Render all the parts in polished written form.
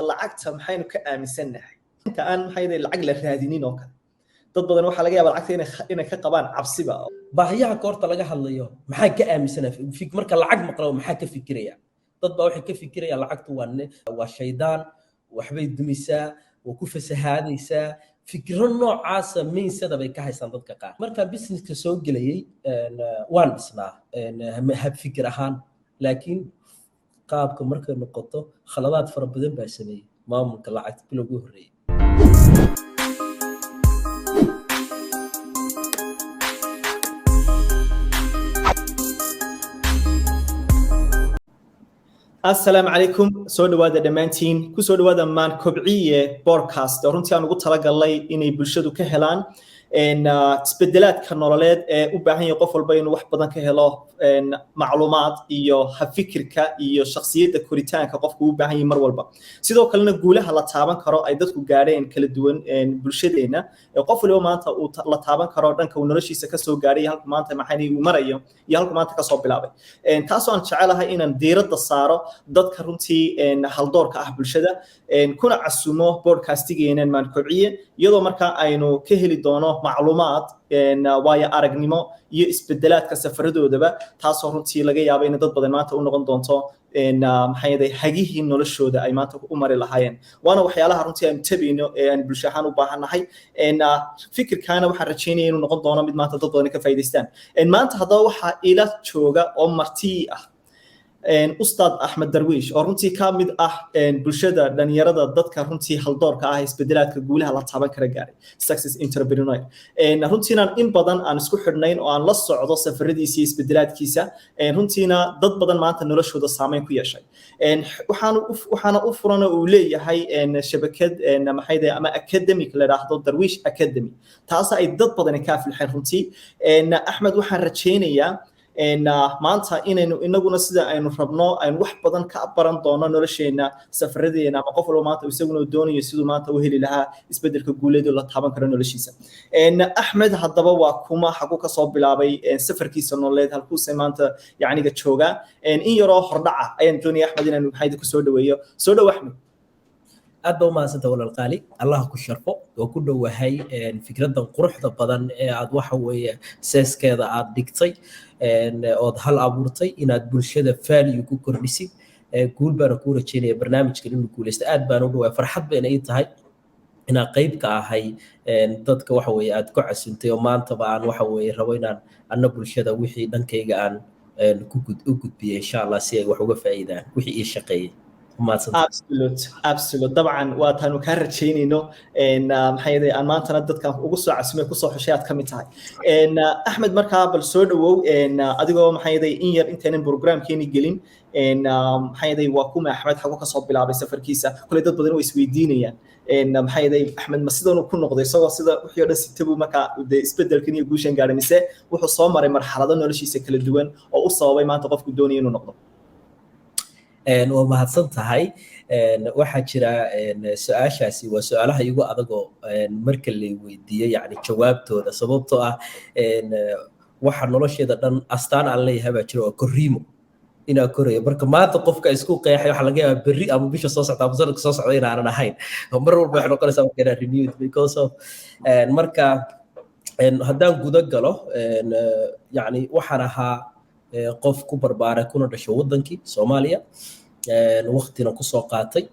lacagta maxaynu ka aaminsanahay inta aan maxay lacag la raadinin oo kale dad badan waxa laga yaabaa lacagta inay ka qabaan cabsiba baahiyaha koorta laga hadlayo maxay ka aaminsanahay marka lacag maqlo maxay ka fikiraya dad baa waxay ka fikirayaan lacagtu waa shaydaan waxbay dumisaa oo ku fasahaadaysaa fikiro noocaas meensada bay ka haysan dadka qaar marka businesska soo gelayay waan dhisnaa hab fikir ahaan laakiin qaabka markay noqoto khaladaad fara badan baa sameeyay maamulka lacagta bilowgii horeeyay السلام عليكم soo dhawaada dhamaantiin ku soo dhawaada maan kobciye podcast runtii aan ugu talagalay inay bulshadu ka helaan isbedelaadka nololeed ee u baahan yahay qof walba inuu wax badan ka helo macluumaad iyo fikirka iyo shakhsiyadda koritaanka qofku u baahan yahay mar walba sidoo kalena guulaha la taaban karo ay dadku gaareen kala duwan bulshadeena qof walba maanta uu la taaban karo dhanka uu noloshiisa ka soo gaaray halka maanta maxay uu marayo iyo halka maanta ka soo bilaabay taas oo aan jecelahay inaan diiradda saaro dadka runtii haldoorka ah bulshada kuna casumo podcastigeenan maan kobciye iyadoo marka aynu ka heli doono macluumaad waaya aragnimo iyo isbedelaadka safaradoodaba taasoo runtii laga yaabo in dad badan maanta u noqon doonto maxay hagihii noloshooda ay maanta u mari lahaayeen waana waxyaalaha runtii aan tabayno ee aan bulsho ahaan u baahanahay fikirkaana waxaan rajaynayaa inuu noqon doono mid maanta dad badan ka faa'iideystaan maanta haddaba waxaa ila jooga oo marti ah Ustaad Ahmed Darwish oo runtii ka mid ah bulshada dhalinyarada dadka runtii haldoorka ah isbedelaadka guulaha la taaban kara gaaray success entrepreneur runtiina in badan aan isku xidhnayn oo aan la socdo safaradiisa iyo isbedelaadkiisa runtiina dad badan maanta noloshooda saameyn ku yeeshay waxaana u furan oo leeyahay shabakad maxay ama academic la yiraahdo Darwish Academy taas ay dad badan ka afilxeen runtii Ahmed waxaan rajaynayaa maanta inaynu inaguna sida aynu rabno aynu wax badan ka baran doono nolosheena safaradeena ama qof walba maanta isaguna doonayo sidoo maanta u heli lahaa isbedelka guuleed oo la taaban karo noloshiisa Ahmed haddaba waa kuma xaqu ka soo bilaabay safarkiisa nololeed halkuu maanta yacniga jooga in yaroo hordhaca ayaan doonaya Ahmed inaan maxay ku soo dhaweeyo soo dhaw Ahmed aad baa maasanta walaal qaali allah ku sharfo oo ku dhawahay fikradan quruxda badan ee aad waxa weeye seeskeeda aad dhigtay ood hal abuurtay inaad bulshada value ku kordhisid guul baan ku rajeynaya barnaamijkan inuu guuleysto aad baan u dhawahay farxad bayna ii tahay inaan qayb ka ahay dadka waxa weeye aad ku casuntay oo maanta baan waxa weeye rabo inaan anna bulshada wixii dhankayga aan ku gudbiyo insha Allah si ay wax uga faa'iidaan wixii ii shaqeeyay absolute طبعا waataanu ka rajaynayno maxay aan maantana dadka ugu soo casumay ku soo xushay aad kamid tahay Ahmed markaa bal soo dhawow adigoo maxay in yar intaan programkeeni gelin maxay waa kuma Ahmed xagu ka soo bilaabay safarkiisa kule dad badan way isweydiinayaan maxay Ahmed ma sidoo ku noqday isagoo sida wixii dhan sitabu marka isbedelkan iyo guushan gaaray mise wuxuu soo maray marxalado noloshiisa kala duwan oo u sababay maanta qofku doonaya inuu noqdo waa mahadsan tahay waxaa jira su'aashaasi waa su'aalaha igu adagoo marka la weydiiyo yani jawaabtooda sababtoo ah waxa nolosheeda dhan astaan aan leeyahay baa jira oo koriimo inaa korayo marka maanta qofka isku qeexay waxa laga yaabaa berri ama bisha soo socda ama sanadka soo socda inaanan ahayn mar walba waxay noqonaysaa marka inaan renewed because of marka haddaan guda galo yani waxaan ahaa qof ku barbaaray kuna dhashay wadankii Soomaaliya waqtina ku soo qaatay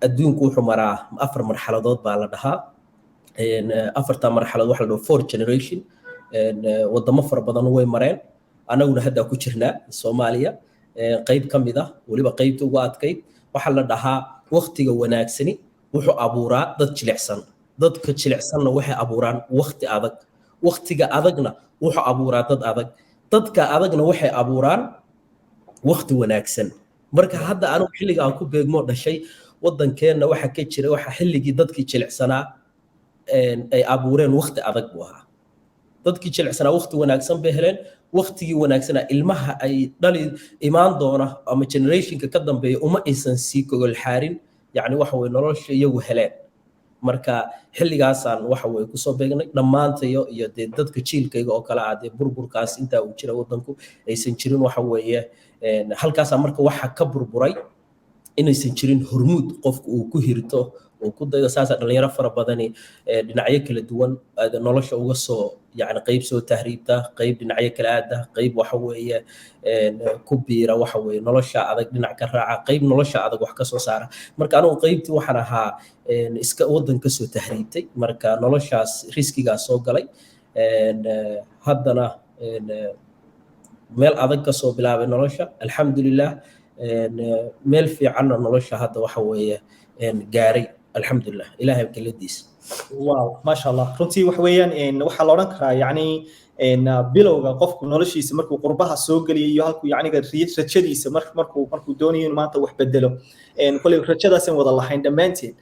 adduunku wuxuu maraa 4 marxaladood baa la dhahaa 4ta marxalad waxa la dhaho 4 generation wadamo fara badan way mareen anaguna hadda ku jirnaa Soomaaliya qayb kamid ah waliba qaybta ugu adkayd waxa la dhahaa waqtiga wanaagsani wuxuu abuuraa dad jilicsan dadka jilicsanna waxay abuuraan waqti adag waqtiga adagna wuxuu abuuraa dad adag dadka adagna waxay abuuraan waqti wanaagsan marka hadda anigu xilliga aan ku beegmo dhashay wadankeena waxa ka jira waxa xilligii dadkii jilicsanaa ay abuureen waqti adag buu ahaa dadkii jilicsanaa waqti wanaagsan bay heleen waqtigii wanaagsanaa ilmaha ay dhali imaan doona ama generationka ka dambeeya uma aysan sii kogol xaarin yani waxa way nolosha iyagu heleen marka xilligaasaan waxa way ku soo beegnay dhamaantayo iyo dadka jiilkayga oo kala ah burburkaas inta uu jira wadanku aysan jirin waxa weeye halkaas marka waxa ka burburay inaysan jirin hormuud qofku uu ku hirto uu ku daydo saasa dhalinyaro fara badani dhinacyo kala duwan nolosha uga soo yani qayb soo tahriibta qayb dhinacyo kala aada qayb waxa weeye ku biira waxa weeye nolosha adag dhinac ka raaca qayb nolosha adag wax ka soo saara marka anigu qaybtii waxaan ahaa iska waddan ka soo tahriibtay marka noloshaas riskigaa soo galay haddana meel adag ka soo bilaabay nolosha alxamdulilah meel fiicanna nolosha hadda waxa weeye gaaray alxamdulilah ilaahay keladiisa wow maasha allah runtii wax weeyaan waxaa la odhan karaa yacni bilowga qofku noloshiisa markuu qurbaha soo geliyo iyo halkuu yacniga rajadiisa markuu doonayo in maanta wax bedelo kolay rajadaasaan wada lahayn dhammaanteen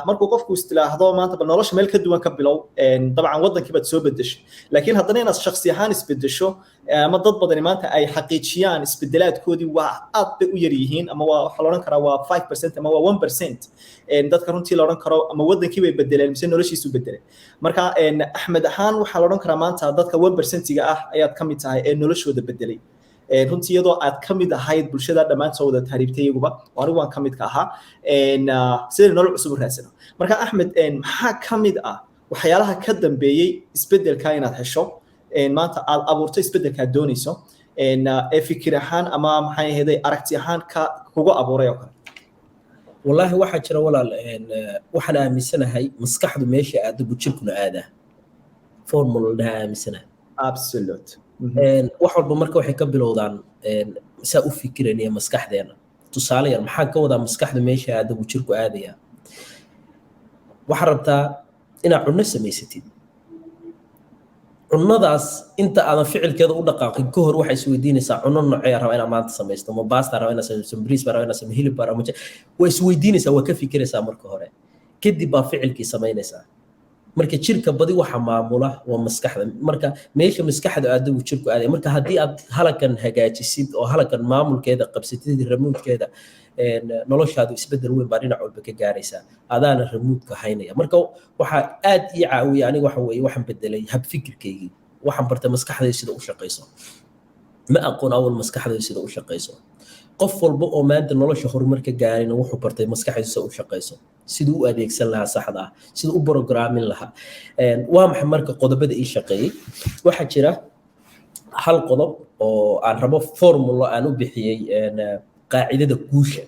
markuu qofku istilaahdo maanta bal nolosha meel ka duwan ka bilow dabcan waddankii baad soo bedeshay laakiin haddana inaad shakhsi ahaan isbedesho ama dad badani maanta ay xaqiijiyaan isbedelaadkoodii waa aad bay u yar yihiin ama waxaa la odhan karaa waa 5% ama waa 1% dadka runtii la odhan karo ama waddankii bay bedeleen mise noloshiisu bedeleen marka axmed ahaan waxaa la odhan karaa maanta dadka 1%-ga ah ayaad ka mid tahay ee noloshooda bedelay runtii iyadoo aad ka mid ahayd bulshada dhammaantood wada tahriibtay iyaguba anigu waan ka mid ka ahaa sidii nolol cusub u raadsano marka axmed maxaa ka mid ah waxyaalaha ka dambeeyey isbedelka inaad hesho maanta aad abuurto isbedelka aad doonayso ee fikir ahaan ama maxay ahayd aragti ahaan kugu abuuray oo kale والله waxaa jira walaal waxaan aaminsanahay maskaxdu meesha aad jirkuna aadaa formula dhaha aaminsanahay absolute wax walba marka waxay ka bilowdaan saa u fikiraniya maskaxdeena tusaale yar maxaan ka wadaa maskaxdu meesha aad jirku aadaya waxaa rabtaa inaad cunno samaysatid cunnadaas inta aadan ficilkeeda u dhaqaaqin ka hor waxay isweydiinaysaa cunno noocee raba inaad maanta samaysto ma baasta raba inaad samaysto bariis baa raba inaad samaysto hilib baa raba waa isweydiinaysaa waa ka fikiraysaa marka hore kadib baa ficilkii samaynaysaa marka jirka badi waxa maamula waa maskaxda marka meesha maskaxda aadagu jirku aaday marka haddii aad halakan hagaajisid oo halakan maamulkeeda qabsatid ramuudkeeda noloshaadu isbedel weyn baa dhinac walba ka gaaraysaa adaana ramuudka haynaya marka waxaa aad ii caawiya aniga waxa weeye waxaan bedelay hab fikirkaygii waxaan bartay maskaxdayda sida u shaqayso ma aqoon awal maskaxdayda sida u shaqayso qof walba oo maanta nolosha horumar ka gaarayna wuxuu bartay maskaxdiisa u shaqayso siduu u adeegsan lahaa saxda ah siduu u programmin lahaa waa maxay marka qodobada ii shaqeeyey waxaa jira hal qodob oo aan rabo formulo aan u bixiyey qaacidada guusha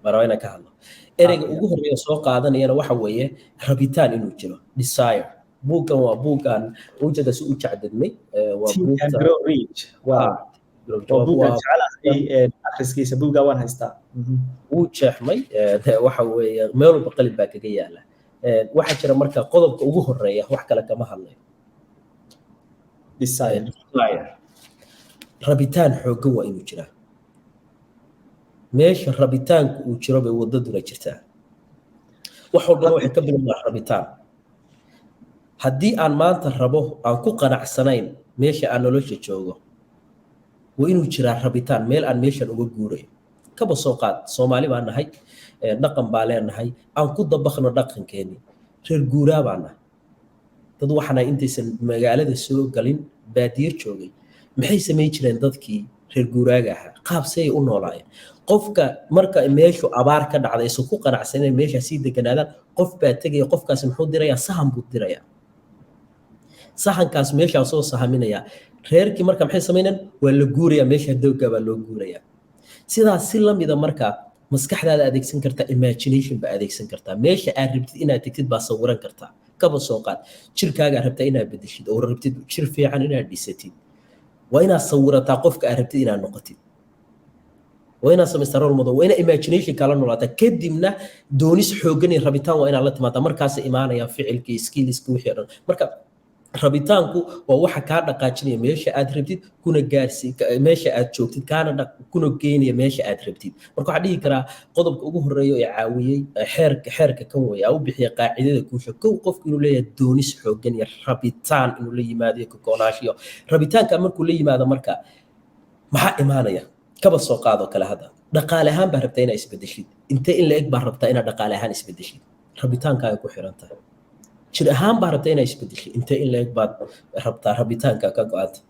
maraba inaan ka hadlo ereyga ugu horreeya soo qaadanayana waxa weeye rabitaan inuu jiro desire buuggan waa buuggan ujeedasi u jacdadmay waa akhriskiisa buugga waan haystaa wuu jeexmay waxa weeye meel walba qalin baa kaga yaala waxaa jira marka qodobka ugu horeeya wax kale kama hadlayo rabitaan xooggan waa inuu jiraa meesha rabitaanku uu jiro bay wadaduna jirtaa wax walbana waxay ka bilowdaa rabitaan haddii aan maanta rabo aan ku qanacsanayn meesha aan nolosha joogo waa inuu jiraa rabitaan meel aan meeshan uga guurayo kaba soo qaad soomaali baan nahay dhaqan baa leenahay aan ku dabaqno dhaqankeeni reer guuraa baan nahay dad waxaana intaysan magaalada soo galin baadiyo joogay maxay samayn jireen dadkii reer guuraaga ahaa qaabsay u noolaayeen qofka marka meeshu abaar ka dhacday isoo ku qanacsanay meesha sii deganaadaan qof baa tegaya qofkaas muxuu dirayaa sahan buu dirayaa sahankaas meeshaa soo sahaminaya reerkii marka maxay samaynayaan waa la guurayaa meesha dowga baa loo guurayaa sidaas si lamida marka maskaxdaada adeegsan kartaa imagination baa adeegsan kartaa meesha aad rabtid inaad tegtid baa sawiran kartaa kaba soo qaad jirkaaga rabtaa inaad bedeshid oo rabtid jir fiican inaad dhisatid waa inaad sawirataa qofka aad rabtid inaad noqotid waa inaad samaysaa role model waa inaad imagination kala noolaataa kadibna doonis xooggan iyo rabitaan waa inaad la timaadaa markaas imaanayaan ficilkii skillska wixii o dhan marka rabitaanku waa waxa kaa dhaqaajinaya meesha aad rabtid kuna gaarsi meesha aad joogtid kaana kuna geynaya meesha aad rabtid marka waxaa dhihi karaa qodobka ugu horeeya ee caawiyey xeerka kan weeye u bixiya qaacidada guusha kow qofku inuu leeyahay doonis xooggan iyo rabitaan inuu la yimaado iyo kakoonaashiyo rabitaanka markuu la yimaado marka maxaa imaanaya kaba soo qaado kale hadda dhaqaale ahaan baa rabtaa inaad isbedeshid intee in la eg baa rabtaa inaad dhaqaale ahaan isbedeshid rabitaankaaga ku xiran tahay jir ahaan baa rabtaa inaad isbedeshid intee in la eg baad rabtaa rabitaanka ka go-anta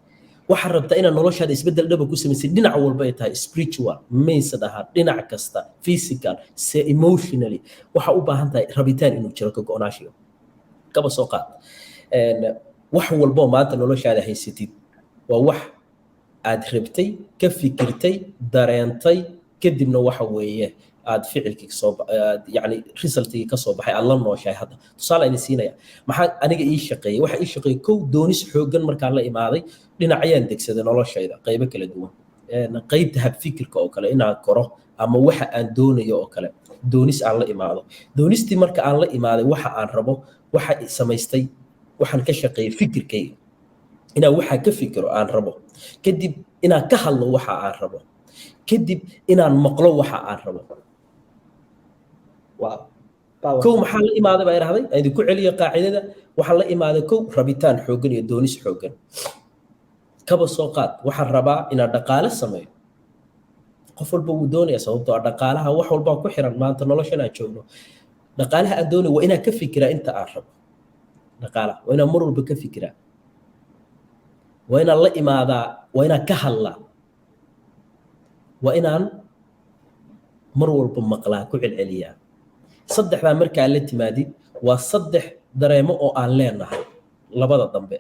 waxaad rabtaa inaad noloshaada isbeddel dhaba ku samaysid dhinac walba ay tahay spiritual maysa dhahaa dhinac kasta physical se emotionally waxa u baahan tahay rabitaan inuu jiro ka go'naashiyo kaba soo qaad wax walboo maanta noloshaada haysatid waa wax aad rabtay ka fikirtay dareentay kadibna waxa weeye aad ficilkii yani resultigii ka soo baxay aad la nooshahay hadda tusaale ayna siinaya maxaa aniga ii shaqeeyey waxa ii shaqeeyey kow doonis xooggan markaan la imaaday dhinacayaan degsaday noloshayda qaybo kala duwan qaybta habfikirka oo kale inaan koro ama waxa aan doonayo oo kale doonis aan la imaado doonistii marka aan la imaaday waxa aan rabo waxa samaystay waxaan ka shaqeeyey fikirkayga inaan waxa ka fikiro aan rabo kadib inaan ka hadlo waxa aan rabo kadib inaan maqlo waxa aan rabo kow maxaa la imaaday baa irahday aan idinku celiyo qaacidada waxaa la imaaday kow rabitaan xooggan iyo doonis xooggan kaba soo qaad waxaan rabaa inaan dhaqaale sameeyo qof walba wuu doonaya sababtoo dhaqaalaha wax walbaa ku xiran maanta noloshan aan joogno dhaqaalaha aan doonayo waa inaan ka fikiraa inta aan rabo dhaqaalaha waa inaan mar walba ka fikiraa waa inaan la imaadaa waa inaan ka hadlaa waa inaan mar walba maqlaa ku celceliyaa saddexdaa markaa la timaadid waa saddex dareemo oo aan leenahay labada dambe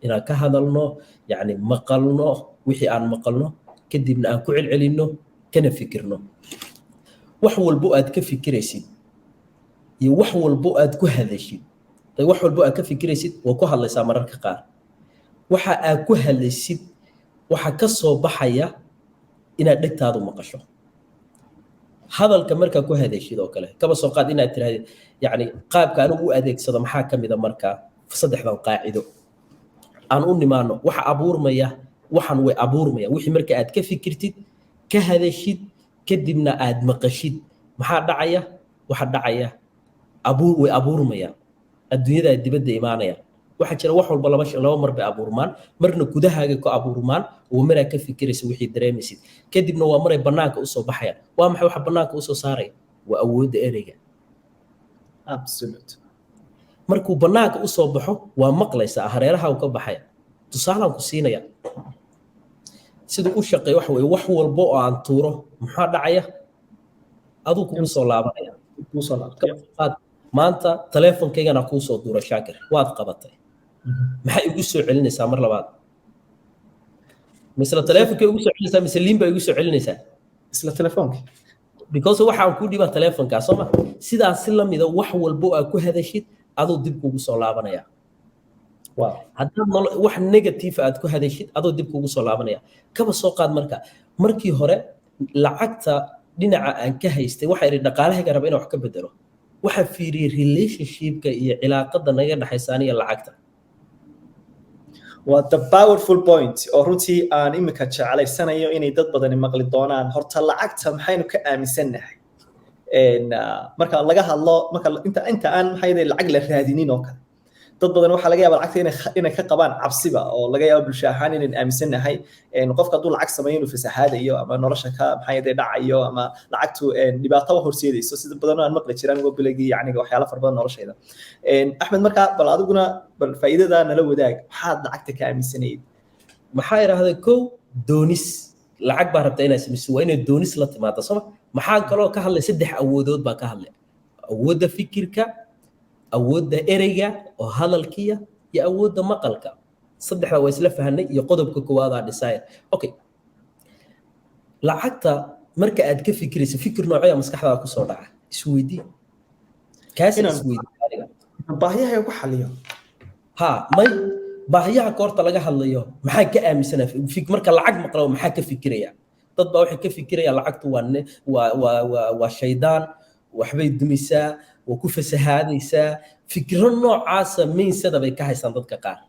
inaan ka hadalno yacni maqalno wixii aan maqalno kadibna aan ku celcelinno kana fikirno wax walbo aad ka fikiraysid iyo wax walbo aad ku hadashid wax walbo aad ka fikiraysid waa ku hadlaysaa mararka qaar waxa aad ku hadlaysid waxa ka soo baxaya inaad dhegtaadu maqasho hadalka markaa ku hadashid oo kale kaba soo qaad inaad tirahdid yacni qaabka anigu u adeegsado maxaa ka mid a markaa saddexdan qaacido aan u nimaano waxa abuurmaya waxan way abuurmaya wixii marka aad ka fikirtid ka hadashid kadibna aad maqashid maxaa dhacaya waxa dhacaya way abuurmaya adduunyada dibadda imaanaya waxa jira wax walba laba mar bay abuurmaan marna gudahaaga ku abuurmaan oo maraa ka fikiraysa wixii dareemaysid kadibna waa maray bannaanka usoo baxayaan waa maxay waxa bannaanka usoo saaraya waa awoodda ereyga absolute markuu bannaanka usoo baxo waa maqlaysaa hareeraha uu ka baxaya tusaalaan ku siinaya siduu u shaqeeyo waxa weeye wax walbo oo aan tuuro maxaa dhacaya aduu kugu soo laabanaya maanta taleefonkaygana kuu soo duura shaakir waad qabatay maxay igu soo celinaysaa mar labaad misla taleefonkay igu soo celinaysaa mise liin baa igu soo celinaysaa isla telefoonka because waxaan kuu dhibaa taleefonkaa soo ma sidaas si lamida wax walbo aad ku hadashid aduu dib kugu soo laabanaya haddaad wax negative aad ku hadashid aduu dib kugu soo laabanaya kaba soo qaad markii hore lacagta dhinaca aan ka haystay waxa idhi dhaqaalahayga raba inaan wax ka bedelo waxaa fiiriyey relationshipka iyo cilaaqada naga dhexaysa aniga lacagta waa the powerful point oo runtii aan imika jecelaysanayo inay dad badani maqli doonaan horta lacagta maxaynu ka aaminsannahay marka laga hadlo marka inta aan maxay lacag la raadinin oo kale dad badan waxa laga yaabaa lacagta inay ka qabaan cabsiba oo laga yaabo bulsho ahaan inaan aaminsanahay qofka hadduu lacag sameeyo inuu fasahaadayo ama nolosha ka maxay dhacayo ama lacagtu dhibaato u horseedayso sida badan aan maqli jiraan uga bilagi yacni waxyaalo fara badan noloshayda axmed marka bal adiguna bal faa'iidada nala wadaag maxaad lacagta ka aaminsanayd maxaa yiraahday kow doonis lacag baa rabtaa inaad samayso waa inaad doonis la timaado soo maxaa kaloo ka hadlay saddex awoodood baa ka hadlay awoodda fikirka awoodda ereyga oo hadalkiya iyo awoodda maqalka saddexda waa isla fahanay iyo qodobka koowaad aa desire okay lacagta marka aad ka fikirayso fikir noocyo maskaxdaada ku soo dhaca isweydii kaas isweydii baahiyaha ku xaliyo ha may baahiyaha koorta laga hadlayo maxaa ka aaminsanaa marka lacag maqlo maxaa ka fikiraya dad baa waxay ka fikiraya lacagtu waa shaydaan waxbay dumisaa waa ku fasahaadaysaa fikiro noocaasa miinsada bay ka haystaan dadka qaar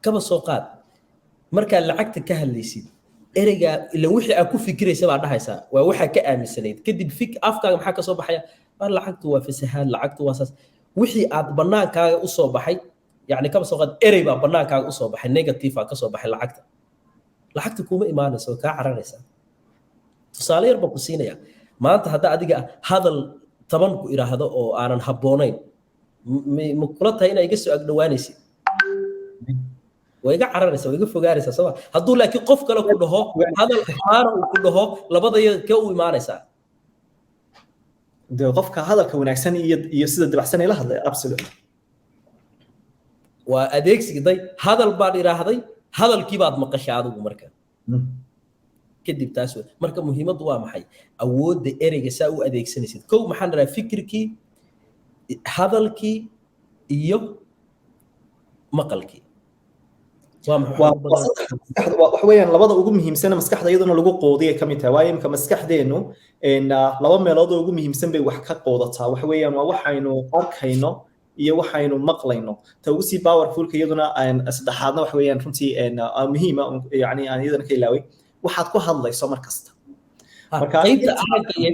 kaba soo qaad markaad lacagta ka hadlaysid ereyga ila wixii aad ku fikiraysa baa dhahaysaa waa waxaa ka aaminsanayd kadib afkaaga maxaa ka soo baxaya lacagtu waa fasahaad lacagtu waa saas wixii aad bannaankaaga u soo baxay yacni kaba soo qaad erey baa bannaankaaga u soo baxay negative aa ka soo baxay lacagta kuma imaanaysa oo kaa cararaysaa tusaale yar baan ku siinaya maanta hadda adiga hadal 10 ku iraahdo oo aanan habboonayn ma kula tahay inay iga soo agdhawaanaysid way iga cararaysaa way iga fogaanaysaa soo hadduu laakiin qof kale ku dhaho hadal amaana uu ku dhaho labadaya ka u imaanaysaa de qofka hadalka wanaagsan iyo sida dabacsan ay la hadlay absolutely waa adeegsiday hadal baad iraahday hadalkii baad maqashay adigu marka kadib taas marka muhiimadu waa maxay awoodda ereyga saa u adeegsanaysid kow maxaan raraa fikirkii hadalkii iyo maqalkii waxa weeyaan labada ugu muhiimsan maskaxda iyaduna lagu qoodiye ka mid tahay waayo imka maskaxdeenu laba meelood oo ugu muhiimsan bay wax ka qoodataa waxa weeyaan waa waxaynu arkayno iyo waxaynu maqlayno ta ugu sii powerfulka iyaduna saddexaadna waxa weeyaan runtii muhiima yani aan iyadana ka ilaaway waxaad ku hadlayso mar kasta marka qaybta aragga iyo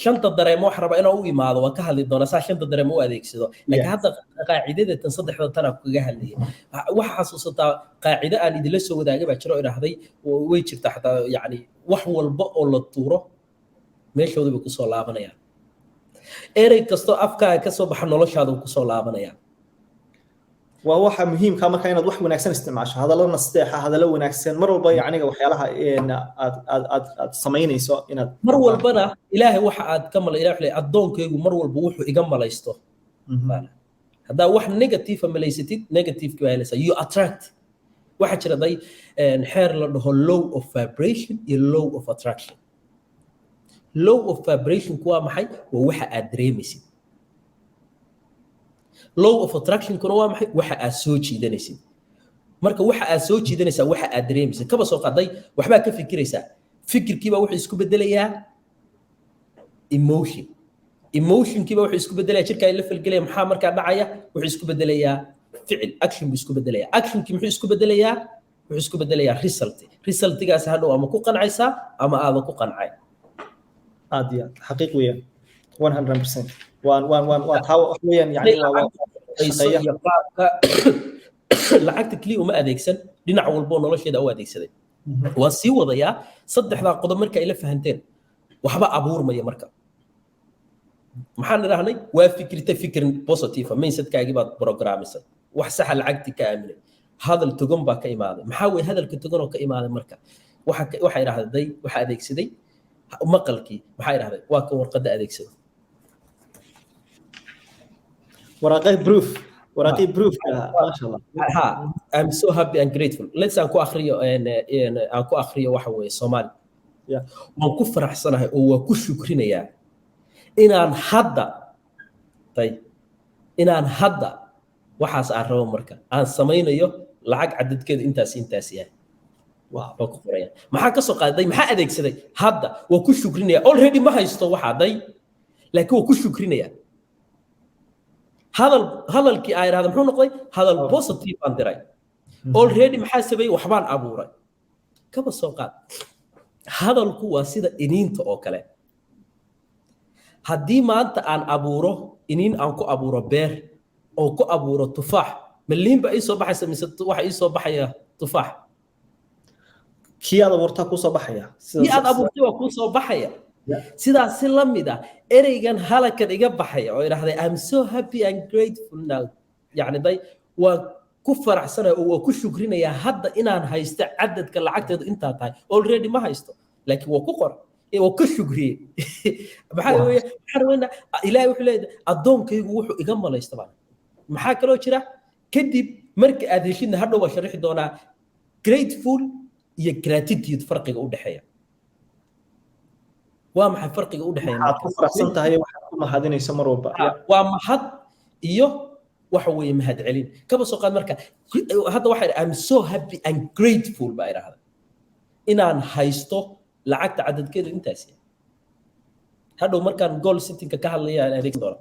shanta dareemo wax raba inuu u imaado waa ka hadli doona saa shanta dareemo u adeegsado laakiin hadda qaacidada tan saddexda tan kaga hadlayay waxa xasuusataa qaacida aan idila soo wadaagay baa jiro iraahday way jirtaa xataa yani wax walba oo la tuuro meeshooda bay ku soo laabanayaan erey kasto afkaaga ka soo baxa noloshaada ku soo laabanayaan waa waxa muhiimka marka inaad wax wanaagsan isticmaasho hadallo nasteexa hadallo wanaagsan mar walba yacniga waxyaalaha aad samaynayso inaad mar walbana ilaahay waxa aad ka malay ilaahay addoonkaygu mar walba wuxuu iga malaysto haddaa wax negative malaysatid negative ka helaysa you attract waxa jira day xeer la dhaho law of vibration iyo law of attraction law of vibration waa maxay waa waxa aad dareemaysid law of attraction kuna waa maxay waxa aad soo jiidanaysid marka waxa aad soo jiidanaysaa waxa aad dareemaysid kaba soo qaday waxbaa ka fikiraysaa fikirkiiba wuxuu isku bedelayaa emotionkiiba wuxuu isku bedelayaa jirka ay la falgelaya maxaa markaa dhacaya wuxuu isku bedelayaa ficil action buu isku bedelayaa actionkii muxuu isku bedelayaa wuxuu isku bedelayaa resultigaas hadhow ama ku qancaysaa ama aadan ku qancay aad iyo xaqiiq weeyaan 100% waan taa wax weeyaan yani lacagta kaliya uma adeegsan dhinac walba oo nolosheeda u adeegsaday waan sii wadayaa saddexdaa qodob marka ay la fahanteen waxba abuurmaya marka maxaan idhahnay waa fikirta fikrin positive mindsetkaagii baad programisay wax saxa lacagtii ka aaminay hadal togan baa ka imaaday maxaa weeye hadalka togan oo ka imaaday marka waxa idhahday waxa adeegsaday maqalkii maxaa idhahday waa ka warqadda adeegsaday waraaqay proof ما شاء الله I'm so happy and grateful let's aan ku akhriyo waxa weeye Soomaali waan ku faraxsanahay oo waan ku shukrinayaa inaan hadda waxaas aan rabo marka aan samaynayo lacag cadadkeeda intaas yahay waa ku qoraya maxaa ka soo qaaday maxaa adeegsaday hadda waan ku shukrinayaa already ma haysto waxa day laakiin waan ku shukrinayaa hadalkii ay raadam muxuu noqday hadal positive aan diray already maxaa sameeyay waxbaan abuuray kaba soo qaad hadalku waa sida iniinta oo kale haddii maanta aan abuuro iniin aan ku abuuro beer oo ku abuuro tufaax maliinba ii soo baxaysa mise waxa ii soo baxaya tufaax kii aad abuurtaa ku soo baxaya kii aad abuurtay waa ku soo baxaya sidaas si la mid ah ereygan halakan iga baxaya oo idhaahday I'm so happy and grateful now yani day waa ku faraxsanahay oo waa ku shukrinayaa hadda inaan haysto cadadka lacagteedu intaa tahay already ma haysto laakiin waa ku qor waa ku shukriyey maxaa weeye ilaahay wuxuu leeyahay addoonkaygu wuxuu iga malaysta baan maxaa kaloo jira kadib marka aad heshidna hadhow waa sharixi doonaa grateful iyo gratitude farqiga u dhexeeya waa maxay farqiga u dhexeeya aad ku faraxsan tahay waxaad ku mahadinayso mar walba waa mahad iyo waxa weeye mahad celin kaba soo qaad marka hadda waxa I'm so happy and grateful baa iraahdaa inaan haysto lacagta cadadkeedu intaas yahay hadhow markaan goal setting ka hadlaya aan adeegsan doona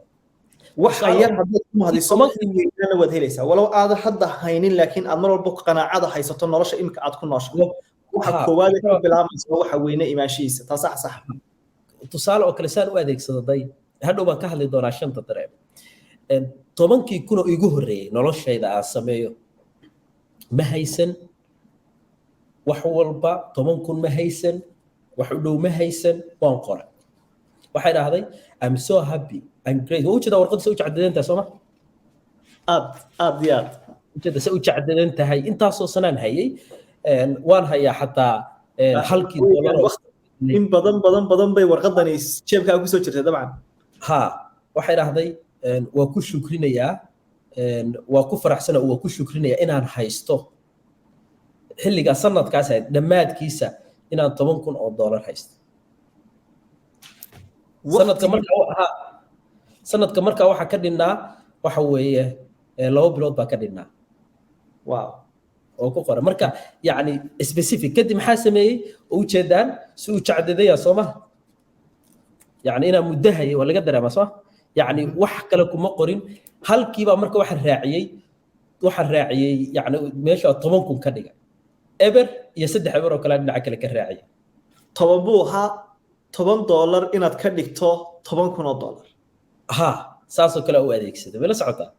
waxa yar haddaad ku mahadiso weynana waad helaysaa walow aad hadda haynin laakiin aad mar walba qanaacada haysato nolosha imika aad ku nooshahay waxa koowaad ee ka bilaabaysa waxa weyne imaanshihiisa taa sax tusaale oo kale saan u adeegsado day hadhow baan ka hadli doonaa shanta dareem 10 kun oo igu horeeyay noloshayda aan sameeyo ma haysan wax walba 10 kun ma haysan wax u dhow ma haysan waan qoray waxay dhahday I'm so happy and great oo jida warqad soo jacdadeenta Soomaa aad ujeeda se u jacdadan tahay intaasoo sanaan hayay waan hayaa xataa halkii dollar in badan bay warqadani jeebkaaga kusoo jirtay dabcan ha waxay dhahday waa ku shukrinayaa waa ku faraxsana waa ku shukrinayaa inaan haysto xilligaa sanadkaas ahayd dhammaadkiisa inaan $10,000 haysto sanadka markaa waxaa ka dhinnaa waxa weeye 2 bilood baa ka dhinnaa wow oo ku qoran marka yani specific kadib maxaa sameeyey oo ujeedaan si uu jacdadaya soo ma yani inaa muddo hayay waa laga dareemaa soo yani wax kale kuma qorin halkiibaa marka waxaan raaciyey yani meesha 10,000 ka dhiga eber iyo 3 eber oo kale dhinaca kale ka raaciyay 10 buu ahaa $10 inaad ka dhigto $10,000 ha saasoo kale u adeegsaday wala socotaa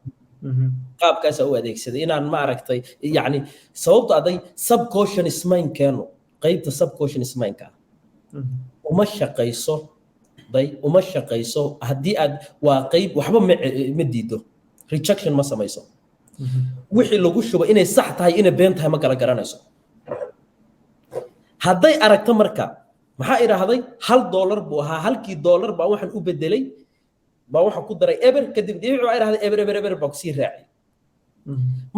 qaabkaas u adeegsaday inaan ma aragtay yani sababta aday subconscious mind keeno qaybta subconscious mind ka uma shaqayso haddii aad waa qayb waxba ma diido rejection ma samayso wixii lagu shubo inay sax tahay inay been tahay ma kala garanayso hadday aragto marka maxaa idhaahday $1 buu ahaa halkii dollar baa waxaan u bedelay baa waxaan ku daray eber kadib dhibic baa idhaahday eber baa kusii raacay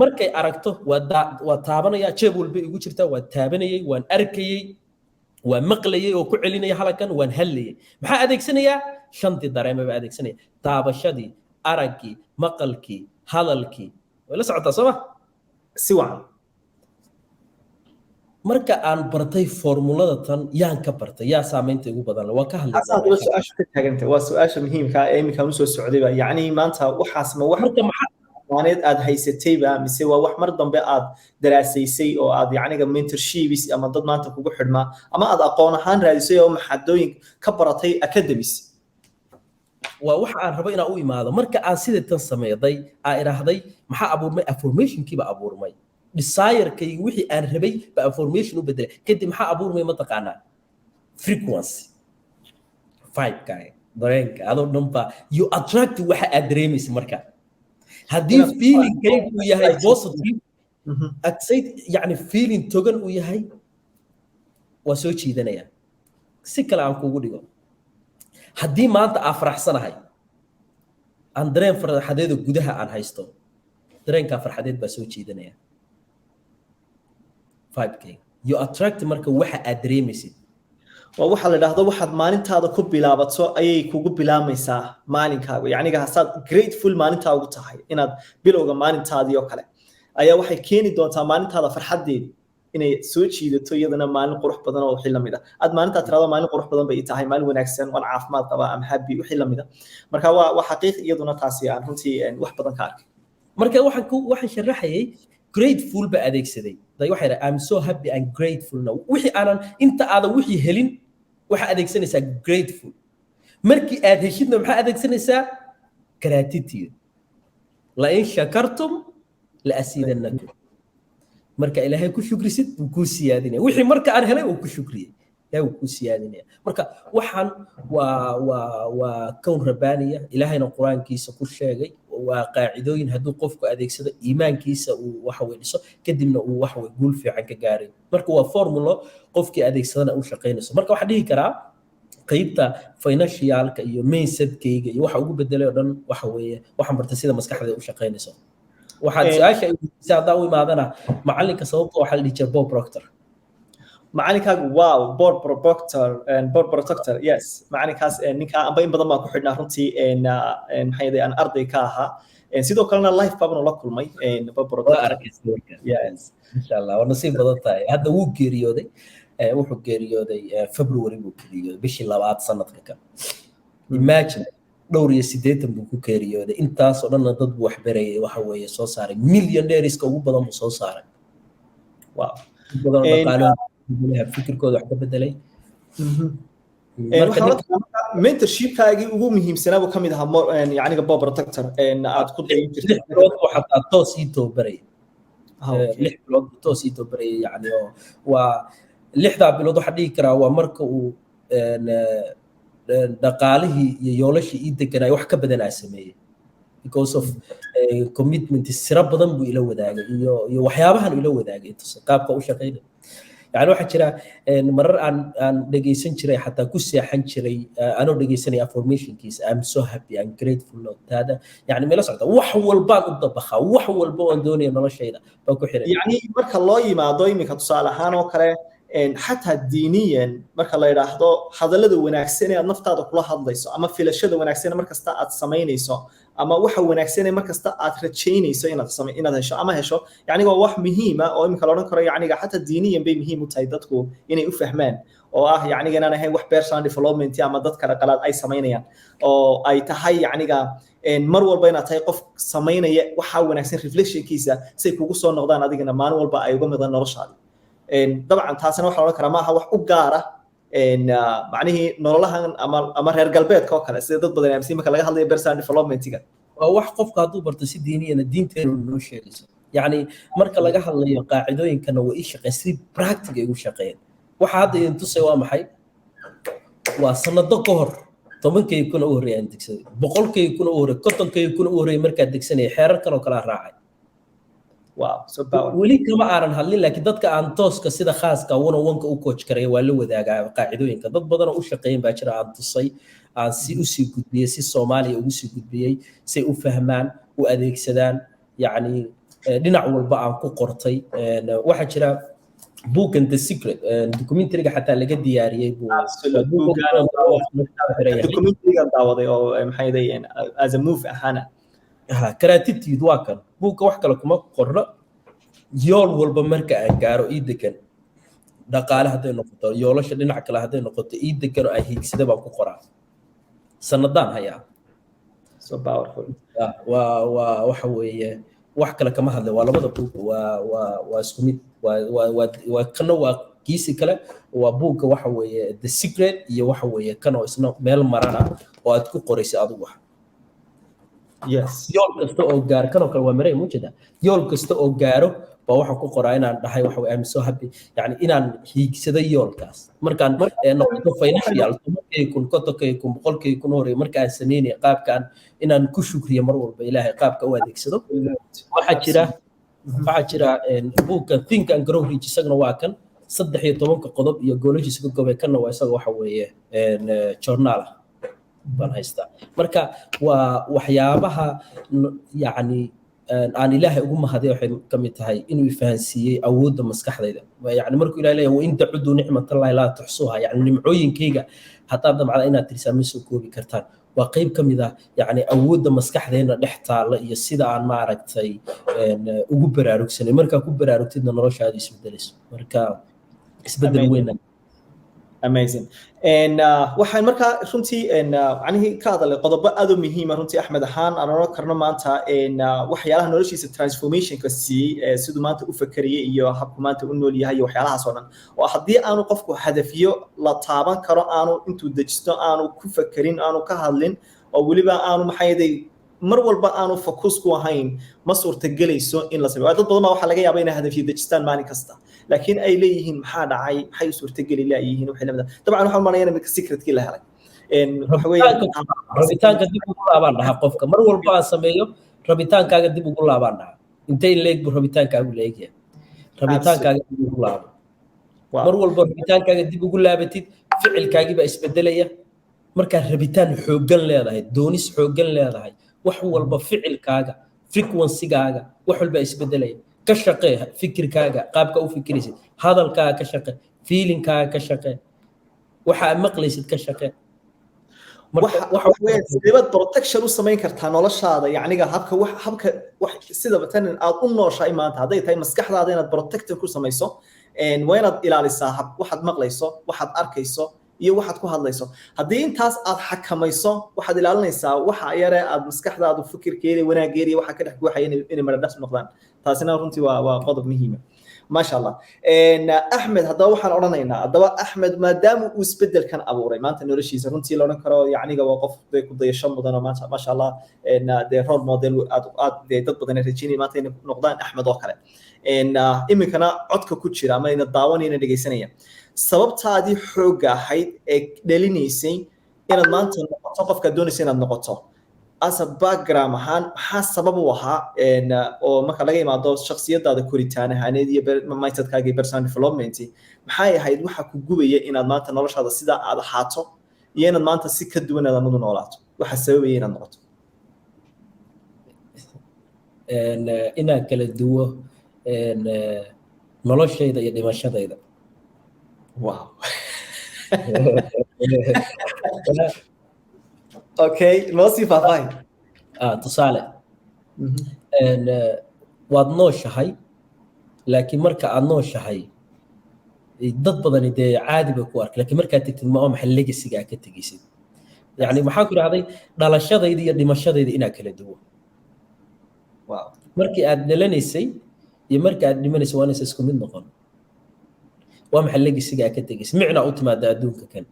markay aragto waa taabanaya jeeb walba igu jirta waa taabanayay waan arkayay waan maqlayay oo ku celinaya halkan waan hadlayay maxaa adeegsanayaa shantii dareeme baa adeegsanaya taabashadii araggii maqalkii hadalkii way la socotaa soo ma si wacan marka aan bartay formulada tan yaan ka bartay yaa saameynta ugu badan waa ka hadlay su'aasha ka taaganta waa su'aasha muhiimka ah ee iminka u soo socday ba yacni maanta waxaas ma wax maaneed aad haysatay ba mise waa wax mar dambe aad daraasaysay oo aad yacniga mentorships ama dad maanta kugu xidhma ama aad aqoon ahaan raadisay oo maxadooyin ka baratay academies waa wax aan rabo inaan u imaado marka aan sida tan sameeyay aan iraahday maxaa abuurmay affirmation-kiiba abuurmay desire-kaygi wixii aan rabay ba affirmation u bedelay kadib maxaa abuurmay ma taqaanaa frequency 5 dareenka adoo dhanba you attract waxa aad dareemaysa marka haddii feeling-kaygu uu yahay positive yani feeling togan uu yahay waa soo jiidanaya si kale aan kugu dhigo haddii maanta aan faraxsanahay aan dareen farxadeeda gudaha aan haysto dareenkaa farxadeed baa soo jiidanaya 5K you attract marka waxa aad dareemaysid waa waxa la yiraahdo waxaad maalintaada ku bilaabato ayay kugu bilaamaysaa maalinkaaga yacni haasaad grateful maalintaa ugu tahay inaad bilowga maalintaadii oo kale ayaa waxay keeni doontaa maalintaada farxadeed inay soo jiidato iyadana maalin qurux badan oo wixii lamid ah aad maalintaa tiraado maalin qurux badan bay tahay maalin wanaagsan waan caafimaad qabaa am happy wixii lamid ah marka waa xaqiiq iyaduna taasi aan runtii wax badan ka arkay marka waxaan sharaxayay grateful ba adeegsaday day waxay I'm so happy and grateful now wixii aanan inta aad wixii helin waxa adeegsanaysaa grateful markii aad heshidna waxa adeegsanaysaa gratitude la in shakartum la asiidannakum marka ilaahay ku shukrisid uu ku siyaadinaya wixii marka aan helay uu ku shukriyay yaa uu ku siyaadinaya marka waxaan waa kown rabbaaniya ilaahayna quraankiisa ku sheegay waa qaacidooyin hadduu qofku adeegsado iimaankiisa uu waxa way dhiso kadibna uu waxa way guul fiican ka gaaray marka waa formulo qofkii adeegsadana uu shaqeynayso marka waxaan dhihi karaa qaybta financialka iyo mindsetkayga iyo waxa ugu bedelay oo dhan waxa weeye waxaan bartay sida maskaxda u shaqeynayso waxaad su'aasha si hadaa u imaadana macalinka sababta waxaa la dhihi jiray Bob Proctor macalinkaagu wow Bob Proctor yes macalinkaas ninka amba in badan baan ku xidhnaa runtii maxay yahay aan arday ka ahaa sidoo kalena life babno la kulmay Bob Proctor yes insha Allah waa nasiib badan tahay hadda wuu geeriyooday wuxuu geeriyooday February buu geeriyooday bishii 2 sanadka kan imagine dhowr iyo 80 buu ku geeriyooday intaas oo dhan dad buu wax barayay waxa weeye soo saaray millionaireska ugu badan buu soo saaray wow badan dhaqaalaha fikirkooda wax ka bedelay mentorship-kaagii ugu muhiimsanaa buu kamid ahaa yacniga Bob Proctor aad ku dayin jirtay waxaa toos ii tababaray 6 bilood toos ii tababaray yacni waa 6 bilood waxa dhihi karaa waa marka uu dhaqaalihii iyo yoolashii ii deganay wax ka badan ay sameeyay because of commitment sira badan buu ila wadaagay iyo waxyaabahan ila wadaagay qaabka u shaqeynay يعني waxaa jira marar aan dhageysan jiray xataa ku seexan jiray anoo dhageysanay affirmationkiisa I'm so happy I'm grateful hada يعني meel socda wax walba u dabaxa wax walba oo doonaya noloshayda baa ku xiran يعني marka loo yimaado imika tusaale ahaan oo kale حتى دينيا marka la yiraahdo hadallada wanaagsan ee naftaada kula hadlayso ama filashada wanaagsan markasta aad sameynayso ama waxa wanaagsan ee markasta aad rajaynayso inaad hesho ama hesho yani waa wax muhiim ah oo imika la oran karo yani حتى دينيا bay muhiim u tahay dadku inay u fahmaan oo ah yani inaan ahayn wax personal development ama dad kala qalaad ay sameynayaan oo ay tahay yaniga mar walba inaad tahay qof sameynaya waxa wanaagsan reflectionkiisa say kugu soo noqdaan adigana maalin walba ay uga midaan noloshaada طبعا taasina waxa la karaa maaha wax u gaar ah macnaheedu nololahan ama reer galbeedka oo kale sida dad badan aaminsan marka laga hadlayo personal development-ga waa wax qofka hadduu barto si diiniyana diinteenu noo sheegayso yani marka laga hadlayo qaacidooyinkana waa ii shaqeyn si practical ay ugu shaqeeyeen waxa hadda idin tusay waa maxay waa sanado ka hor 10,000 kun oo horeeyay aan degsaday 100,000 kun oo horeeyay 50,000 kun oo horeeyay marka degsanay xeerarkan oo kala raacay wow so power weli kama aanan hadlin laakiin dadka aan tooska sida khaaska one-on-one-ka u coach karay waa la wadaagaa qaacidooyinka dad badan oo u shaqeeyeen baa jira aan tusay aan si u sii gudbiyay si Soomaaliya ugu sii gudbiyay si u fahmaan u adeegsadaan yani dhinac walba aan ku qortay waxa jira book and the secret documentary-ga xataa laga diyaariyay documentary-ga daawaday oo maxay leeyihiin as a move ahana gratitude waa kan buugga wax kale kuma qorno yool walba marka aan gaaro ii degan dhaqaale hadday noqoto yoolasha dhinac kale hadday noqoto ii degan oo aan hiigsada baan ku qoraa sanadaan hayaa so powerful waxa weeye wax kale kama hadlay waa labada buug waa isku mid waa kana waa kiisi kale waa buugga waxa weeye the secret iyo waxa weeye kan oo isna meel marana oo aad ku qoraysa adigu wax yes yool kasta oo gaar kan oo kale waa maray mujada yool kasta oo gaaro baa waxa ku qoraa inaan dhahay waxa I'm so happy yani inaan hiigsado yoolkaas markaan noqdo financial kun boqolkii kun hore markaan sameeyay qaabkan inaan ku shukriyo mar walba ilaahay qaabka u adeegsado waxa jira buugga think and grow rich isaguna waa kan 13 qodob iyo goolashiisa ka goobay kana waa isaga waxa weeye journal baan haystaa marka waa waxyaabaha yani aan ilaahay ugu mahadiyo waxay kamid tahay inuu ifahansiiyay awoodda maskaxdayda yani markuu ilaahay leeyahay wa inta cudu nicmatallahi la tuhsuha yani nimcooyinkayga hataa damcada inaad tirsaa ma soo koobi kartaan waa qayb kamid ah yani awoodda maskaxdeena dhex taala iyo sida aan ma aragtay ugu baraarugsanay marka ku baraarugtidna noloshaada isbedelayso marka isbedel weyn amazing and waxaan marka runtii macnaheedu ka hadalay qodobo aad u muhiim ah runtii Axmed ahaan aan oran karno maanta waxyaalaha noloshiisa transformation-ka sidoo maanta u fakariyay iyo habku maanta u nool yahay waxyaalahaas oo dhan oo haddii aanu qofku hadafiyo la taaban karo aanu intuu dejisto aanu ku fakerin aanu ka hadlin oo waliba aanu maxay mar walba aanu focus ku ahayn ma suurtagelayso in la sameeyo dad badan waxa laga yaabaa inay hadafiyo dejistaan maalin kasta laakiin ay leeyihiin maxaa dhacay maxay suurtageli leeyihiin waxay lamada dabcan waxaan maleeyaa in secret-kii la helay waxa weeye rabitaanka dib ugu laabaan dhaha qofka mar walba aan sameeyo rabitaankaaga dib ugu laabaan dhaha intay leeg bu rabitaankaagu leegyahay rabitaankaaga dib ugu laabo mar walba rabitaankaaga dib ugu laabatid ficilkaagii baa isbedelaya markaa rabitaan xooggan leedahay doonis xooggan leedahay wax walba ficilkaaga frequency-gaaga wax walba isbedelaya ka shaqee fikirkaaga qaabka u fikiraysid hadalkaaga ka shaqee feelingkaaga ka shaqee waxa aad maqlaysid ka shaqee waxa weeye sidaba protection u samayn kartaa noloshaada yacniga habka wax sida tan aad u nooshahay maanta hadday tahay maskaxdaada inaad protection ku samayso waa inaad ilaalisaa waxaad maqlayso waxaad arkayso iyo waxaad ku hadlayso haddii intaas aad xakamayso waxaad ilaalinaysaa waxa yare aad maskaxdaadu fikirkeeda wanaageeda waxa ka dhex guuxaya inay maradhas noqdaan taasina runtii waa qodob muhiim ah ما شاء الله أحمد هذا وحنا أرنينا هذا أحمد ما دام وسبدل كان أبو ري ما أنت نورشي زرنتي لو نكره يعني وقف ضي الشم بدنا ما شاء الله إن ده رول موديل ده تطبق نتيجيني ما تين نقدان أحمد وكله إن إمي كنا عدك كتير أما إن الضواني إن دقي سنية سبب تادي حوجة هاي دليني سين إن ما أنت نقطة كدوني سين النقطة as a background ahaan maxaa sabab u ahaa oo marka laga imaado shakhsiyadaada koritaan ahaaneed iyo mindsetkaaga iyo personal development maxay ahayd waxa ku gubaya inaad maanta noloshaada sidaa aad ahaato iyo inaad maanta si ka duwan aad amadu noolaato waxa sababaya inaad noqoto inaan kala duwo noloshayda iyo dhimashadayda wow okay loo sii faahfaahin tusaale waad nooshahay laakiin marka aad nooshahay dad badani dee caadi bay ku arka laakiin markaad tegtid ma maxay legasiga aad ka tegaysid yani maxaa ku idhahday dhalashadayda iyo dhimashadayda inaa kala duwo markii aad dhalanaysay iyo markii aad dhimanaysay waa inaysa isku mid noqon waa maxay legasiga aad ka tegaysay micnaa u timaada adduunka kan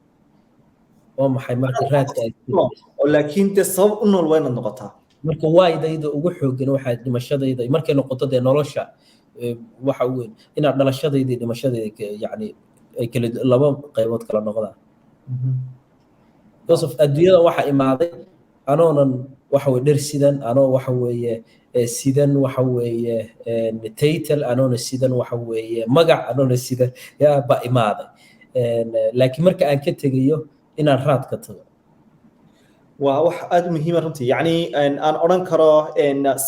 waa maxay marka raadka laakiin dee sabab u nool waa inaad noqotaa marka waydayda ugu xoogan waxaa dhimashadayda markay noqoto dee nolosha waxa weyn inaad dhalashadayda iyo dhimashadayda yani ay kala laba qaybood kala noqdaan because of adduunyada waxa imaaday anoonan waxa weye dhar sidan anoo waxa weeye sidan waxa weeye title anoona sidan waxa weeye magac anoona sidan yaa ba imaaday laakiin marka aan ka tegayo inaan raad ka tago waa wax aad u muhiim ah runtii yacni aan odhan karo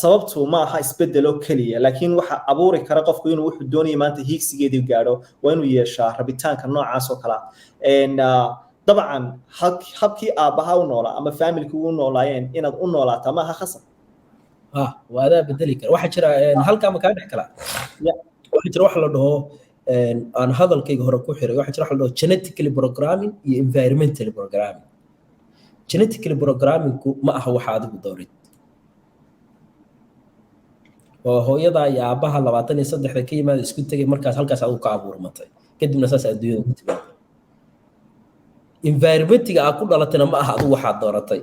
sababtu ma aha isbeddel oo keliya laakiin waxa abuuri kara qofku inuu wuxuu doonaya maanta hiigsigeedii gaadho waa inuu yeeshaa rabitaanka noocaas oo kale dabcan habkii aabbaha u noolaa ama familki u noolaayeen inaad u noolaataa ma aha khasab waa adaa bedeli kara waxaa jira halkaa ma kaa dhex kalaa waxaa jira wax la dhaho aan hadalkayga hore ku xiray waxaa jira wax la dhaho genetically programming iyo environmentally programming genetically programmingku ma aha waxa adigu doorid oo hooyada iyo aabbaha 23 ka yimaada isku tagay markaas halkaas adigu ka abuurmatay kadibna saas adduunyada ku timaada environmentiga aad ku dhalatayna ma aha adigu waxaad dooratay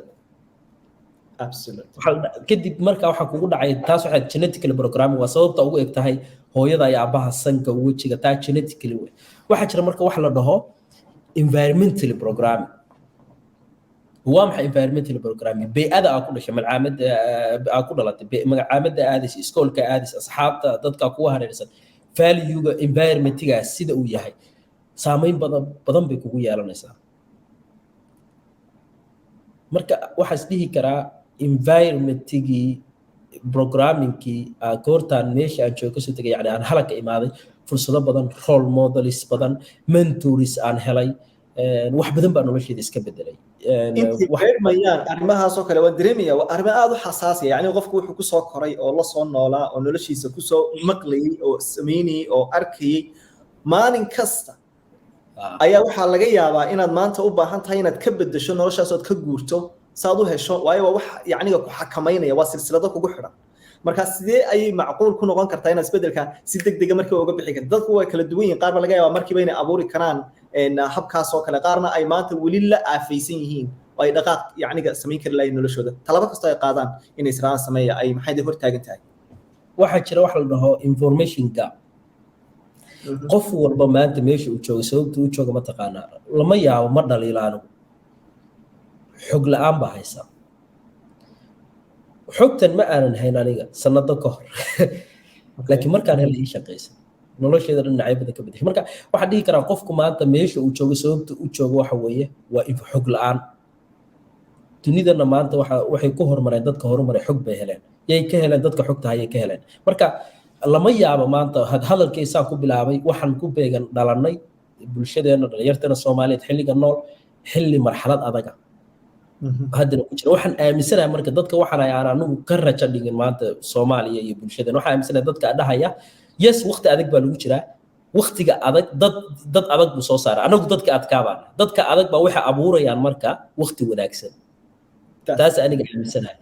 kadib marka waxa kugu dhacay taas waxa genetically programming waa sababta ugu eg tahay hooyada iyo aabbaha sanka wajiga taa genetically waxa jira marka wax la dhaho environmentally programming waa maxay environmental programming bay'ada aad ku dhashay malcaamada aad ku dhalatay magacaamada aadis iskoolka aadis asxaabta dadka kuwa hareersan value-ga environment-ga sida uu yahay saameyn badan bay kugu yeelanaysaa marka waxaas dhihi karaa environment-gii programming-kii goortaan meesha aan joogo soo tagay yani aan halka imaaday fursado badan role models badan mentors aan helay wax badan baa nolosheeda iska bedelay mayaan arrimahaas oo kale waa dareemaya waa arrimo aad u xasaasiya yani qofku wuxuu ku soo koray oo la soo noolaa oo noloshiisa ku soo maqlayay oo sameynayay oo arkayay maalin kasta ayaa waxaa laga yaabaa inaad maanta u baahan tahay inaad ka bedesho noloshaas ood ka guurto saad u hesho waayo waa wax yacniga ku xakamaynaya waa silsilado kugu xidhan marka sidee ayay macquul ku noqon kartaa inaad isbedelka si degdega markiiba uga bixi karto dadku way kala duwan yihiin qaar ba laga yaabaa markiiba inay abuuri karaan habkaas oo kale qaarna ay maanta weli la aafaysan yihiin oo ay dhaqaaq yacniga samayn kari lahayn noloshooda talabo kastoo ay qaadaan inay israan sameeya ay maxay hor taagan tahay waxaa jira wax la dhaho information gap qof walba maanta meesha uu joogo sababta uu joogo ma taqaanaa lama yaabo ma dhaliila anigu xog la-aan baa haysa xogtan ma aanan hayn aniga sanado ka hor laakiin markaan hela ii shaqaysa nolosheeda dhinacyo badan ka bedeshay marka waxaan dhihi karaa qofku maanta meesha uu joogo sababta uu joogo waxa weeye waa xog la-aan dunidana maanta waxay ku horumareen dadka horumaray xog bay heleen yay ka heleen dadka xogta hayay ka heleen marka lama yaabo maanta hadalkaysaa ku bilaabay waxaan ku beegan dhalanay bulshadeena dhalinyarteena soomaaliyeed xilliga nool xilli marxalad adaga haddana ku jira waxaan aaminsanahay marka dadka waxaan aan anigu ka rajo dhigin maanta soomaaliya iyo bulshadeena waxaan aaminsanahay dadka dhahaya yes waqti adag baa lagu jiraa waqtiga adag dad adag buu soo saaray anagu dadka adkaabaan dadka adag baa waxay abuurayaan marka waqti wanaagsan taas aniga aaminsanahay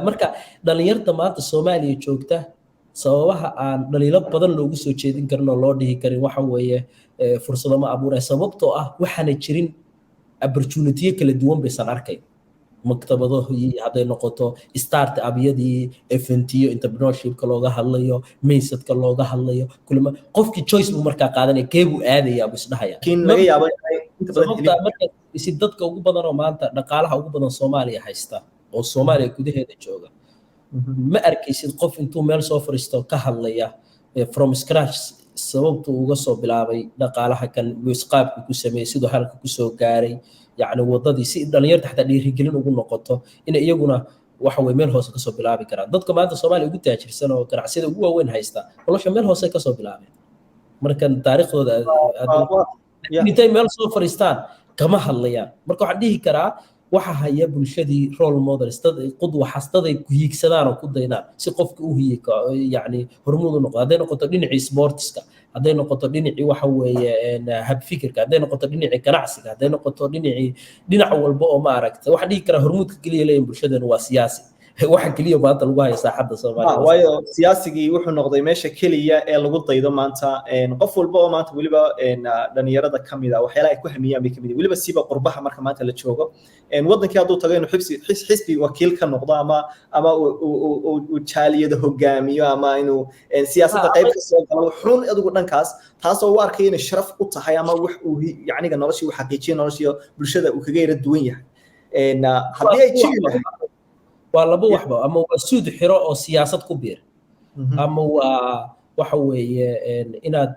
marka dhalinyarta maanta soomaaliya joogta sababaha aan dhaliilo badan loogu soo jeedin karin oo loo dhihi karin waxa weeye fursado ma abuuraya sababtoo ah waxaana jirin opportunity kala duwan baysan arkay maktabado hadday noqoto start up-yadii eventiyo entrepreneurship-ka looga hadlayo maysadka looga hadlayo kulma qofkii choice buu markaa qaadanaya kee buu aadaya buu isdhahaya laga yaabo sababta marka si dadka ugu badan oo maanta dhaqaalaha ugu badan Soomaaliya haysta oo Soomaaliya gudaheeda jooga ma arkaysid qof intuu meel soo fariisto ka hadlaya from scratch sababtu uga soo bilaabay dhaqaalaha kan isqaabku ku sameeyay sidoo halka ku soo gaaray yacni wadadii si dhalinyarta xataa dhiirigelin ugu noqoto in iyaguna waxa way meel hoose ka soo bilaabi karaan dadka maanta Soomaaliya ugu taajirsan oo ganacsiyada ugu waaweyn haysta nolosha meel hoose ka soo bilaabeen marka taariikhdooda intay meel soo fariistaan kama hadlayaan marka waxaan dhihi karaa waxa haya bulshadii role models dad qudwa xastaday ku hiigsadaan oo ku daynaan si qofka u hiiga yani hormuud u noqdo haday noqoto dhinacii sportska haday noqoto dhinacii waxa weeye hab fikirka haday noqoto dhinacii ganacsiga haday noqoto dhinac walba oo ma aragtay waxa dhihi karaa hormuudka kaliya leeyahay bulshadana waa siyaasi waxa kaliya maanta lagu hayo saaxadda Soomaaliya waayo siyaasigii wuxuu noqday meesha kaliya ee lagu daydo maanta qof walba oo maanta waliba dhalinyarada kamid ah waxyaalaha ay ku hamiyaan bay kamid waliba siba qurbaha marka maanta la joogo wadankii haduu tago inuu xisbi wakiil ka noqdo ama uu jaaliyada hogaamiyo ama inuu siyaasadda qayb ka soo galo xun adigu dhankaas taas oo u arkay inay sharaf u tahay ama wax uu yacniga noloshii u xaqiijiyo noloshii bulshada uu kaga yara duwan yahay haddii ay jiri lahayd waa laba waxba ama waa suud xiro oo siyaasad ku biir ama waa waxa weeye inaad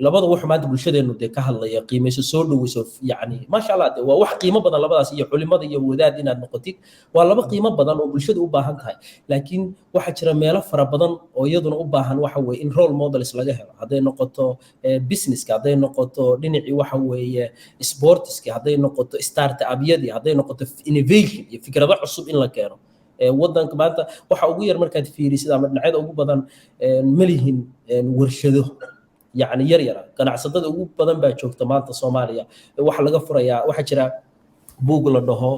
labada wax maanta bulshadeenu de ka hadlaya qiimayso soo dhaweyso yani ma sha Allah waa wax qiimo badan labadaas iyo culimada iyo wadaad inaad noqotid waa laba qiimo badan oo bulshadu u baahan tahay laakiin waxa jira meelo fara badan oo iyaduna u baahan waxa weeye in role models laga helo haday noqoto businesska haday noqoto dhinacii waxa weeye sportska haday noqoto startup-yadii haday noqoto innovation iyo fikrado cusub in la keeno wadanka maanta waxa ugu yar markaad fiirisid ama dhinacyada ugu badan malihin warshado yani yar ganacsatada ugu badan baa joogta maanta Soomaaliya waxa laga furayaa waxa jira buug la dhaho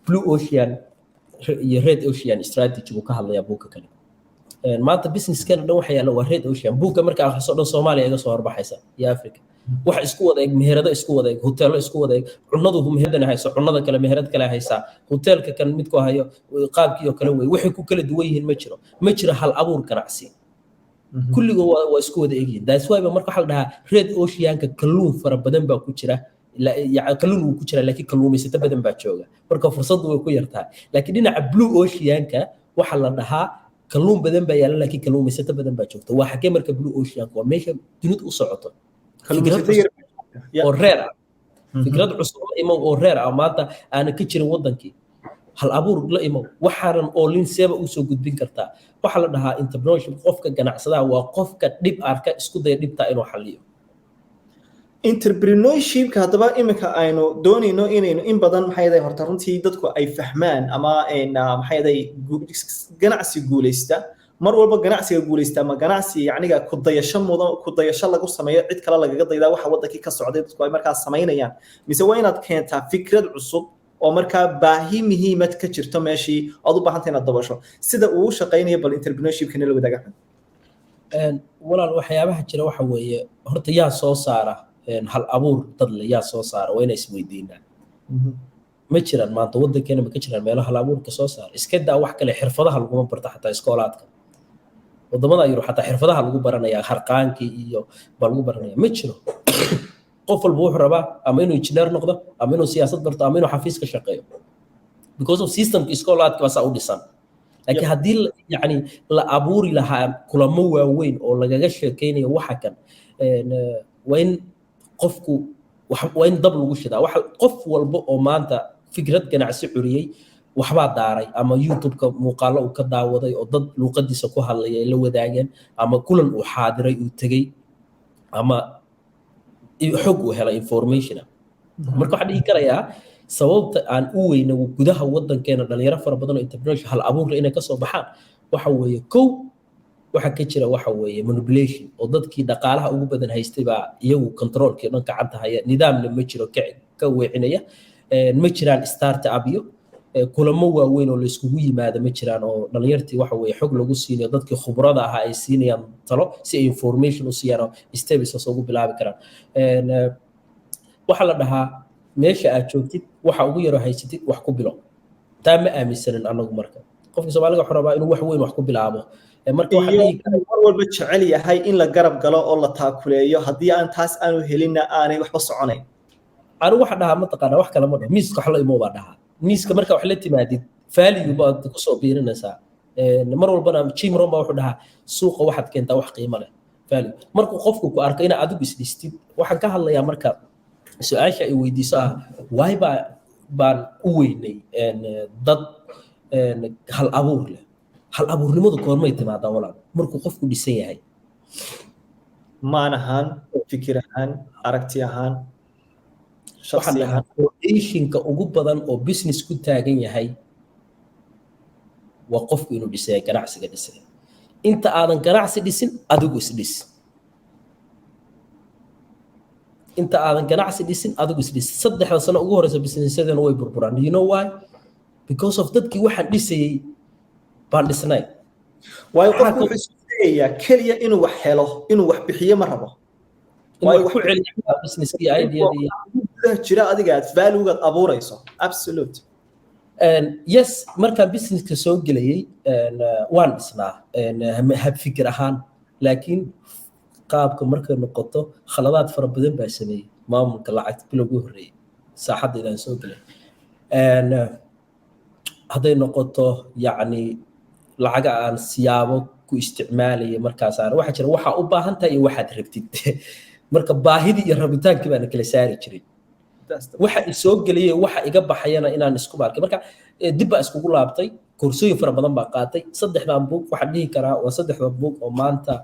Blue Ocean iyo Red Ocean strategy buu ka hadlayaa buugka kale maanta business-kan dhan waxa yaala waa Red Ocean buugga marka akhriso dhan Soomaaliya iga soo horbaxaysa iyo Afrika wax isku wada eg meherada isku wada eg hoteelo isku wada eg cunadu meheradana hayso cunada kale meherad kale haysa hoteelka kan mid ku hayo qaabkiyo kale way waxay ku kala duwan yihiin ma jiro hal abuur ganacsi kulligood waa isku wada egyihiin that's why marka waxa la dhahaa Red Ocean-ka kalluun fara badan baa ku jira kalluun uu ku jira laakiin kalluumaysato badan baa jooga marka fursadu way ku yartahay laakiin dhinaca Blue Ocean-ka waxa la dhahaa kalluun badan baa yaala laakiin kalluumaysato badan baa joogta waa xagee marka Blue Ocean-ka waa meesha dunidu u socoto oo reer ah fikrad cusub imo oo reer ah maanta aan ka jirin wadankii hal abuur la imo waxaan oo lin seeba u soo gudbin kartaa waxa la dhahaa entrepreneurship qofka ganacsadaha waa qofka dhib arka isku day dhibta inuu xalliyo entrepreneurship hadaba imika aynu doonayno inaynu in badan maxay yahay horta runtii dadku ay fahmaan ama maxay yahay ganacsi guuleysta mar walba ganacsiga guuleysta ama ganacsi yacniga ku dayasho lagu sameeyo cid kale lagaga daydaa waxa wadankii ka socday dadku ay markaa sameynayaan mise waa inaad keentaa fikrad cusub oo markaa baahi muhiimad ka jirto meeshii aad u baahan tahay inaad dabasho sida uu shaqeynayo bal entrepreneurship-kana la wadaaga walaal waxyaabaha jira waxa weeye horta yaa soo saara hal abuur dad la yaa soo saara waa inay isweydiinaan ma jiraan maanta wadankeena ma ka jiraan meelo hal abuurka soo saara iska daa wax kale xirfadaha laguma barta xataa iskoolaadka wadamada yurub xataa xirfadaha lagu baranayaa harqaankii iyo baa lagu baranaya ma jiro qof walba wuxuu rabaa ama inuu engineer noqdo ama inuu siyaasad barto ama inuu xafiis ka shaqeeyo because of systemka iskoolaadka baa saa u dhisan laakiin haddii yani la abuuri lahaa kulamo waaweyn oo lagaga sheekeynayo waxa kan waa in qofku waa in dab lagu shidaa qof walba oo maanta fikrad ganacsi curiyey waxbaa daaray ama YouTube-ka muuqaalo uu ka daawaday oo dad luqadiisa ku hadlaya la wadaageen ama kulan uu xaadiray uu tagay ama xog uu helay information marka waxa dhihi karayaa sababta aan u weyno gudaha wadankeena dhalinyaro fara badan oo entrepreneurship hal abuur inay ka soo baxaan waxa weeye waxa ka jira waxa weeye manipulation oo dadkii dhaqaalaha ugu badan haystay baa iyagu controlkii dhan gacanta haya nidaamna ma jiro ka weecinaya ma jiraan startup-yo kulamo waaweyn oo la iskugu yimaado ma jiraan oo dhalinyartii waxa weeye xog lagu siinayo dadkii khibrada ahaa ay siinayaan talo si ay information u siiyaan oo steps ugu bilaabi karaan waxa la dhahaa meesha aad joogtid waxa ugu yaro haysatid wax ku bilo taa ma aaminsanin anagu marka qofka Soomaaliga wuxuu rabaa inuu wax weyn wax ku bilaabo marka waxa mar walba jecel yahay in la garab galo oo la taakuleeyo haddii aan taas aanu helinna aanay waxba soconayn anigu waxa dhahaa ma taqaana wax kale ma dhaho miiska wax la imo baa dhahaa miiska marka wax la timaadid value baad ku soo biirinaysaa mar walbana Jim Rohn baa wuxuu dhahaa suuqa waxaad keentaa wax qiimo leh value markuu qofku ku arko inaad adigu isdhistid waxaan ka hadlayaa marka su'aasha ay weydiiso ah why baan u weynay dad hal abuur leh hal abuurnimadu goormay timaadaa walaal markuu qofku dhisan yahay maan ahaan fikir ahaan aragti ahaan shakhsi ahaan foundationka ugu badan oo business ku taagan yahay waa qofku inuu dhisay ganacsiga dhisay inta aadan ganacsi dhisin adigu isdhis inta aadan ganacsi dhisin adigu isdhis 3 sano ugu horeysa businessadana way burburaan you know why because of dadkii waxaan dhisayay baan dhisnay waayo qofku wuxuu isku dayayaa keliya inuu wax helo inuu wax bixiyo ma rabo waayo ku celiyaa businesskii idea jira adiga aad value-gaad abuurayso absolute yes markaan businesska soo gelayay waan dhisnaa hab fikir ahaan laakiin qaabka markay noqoto khaladaad fara badan baa sameeyay maamulka lacagta bilowgii horreeyay saaxadda soo gelay hadday noqoto yacni lacaga aan siyaabo ku isticmaalaya markaas aan waxa jira waxa u baahan tahay iyo waxaad rabtid marka baahidii iyo rabitaankii baan kala saari jiray waxa soo geliyay waxa iga baxayana inaan isku markay marka dib baa iskugu laabtay koorsooyin fara badan baa qaatay 3 book waxa dhihi karaa waa 3 book oo maanta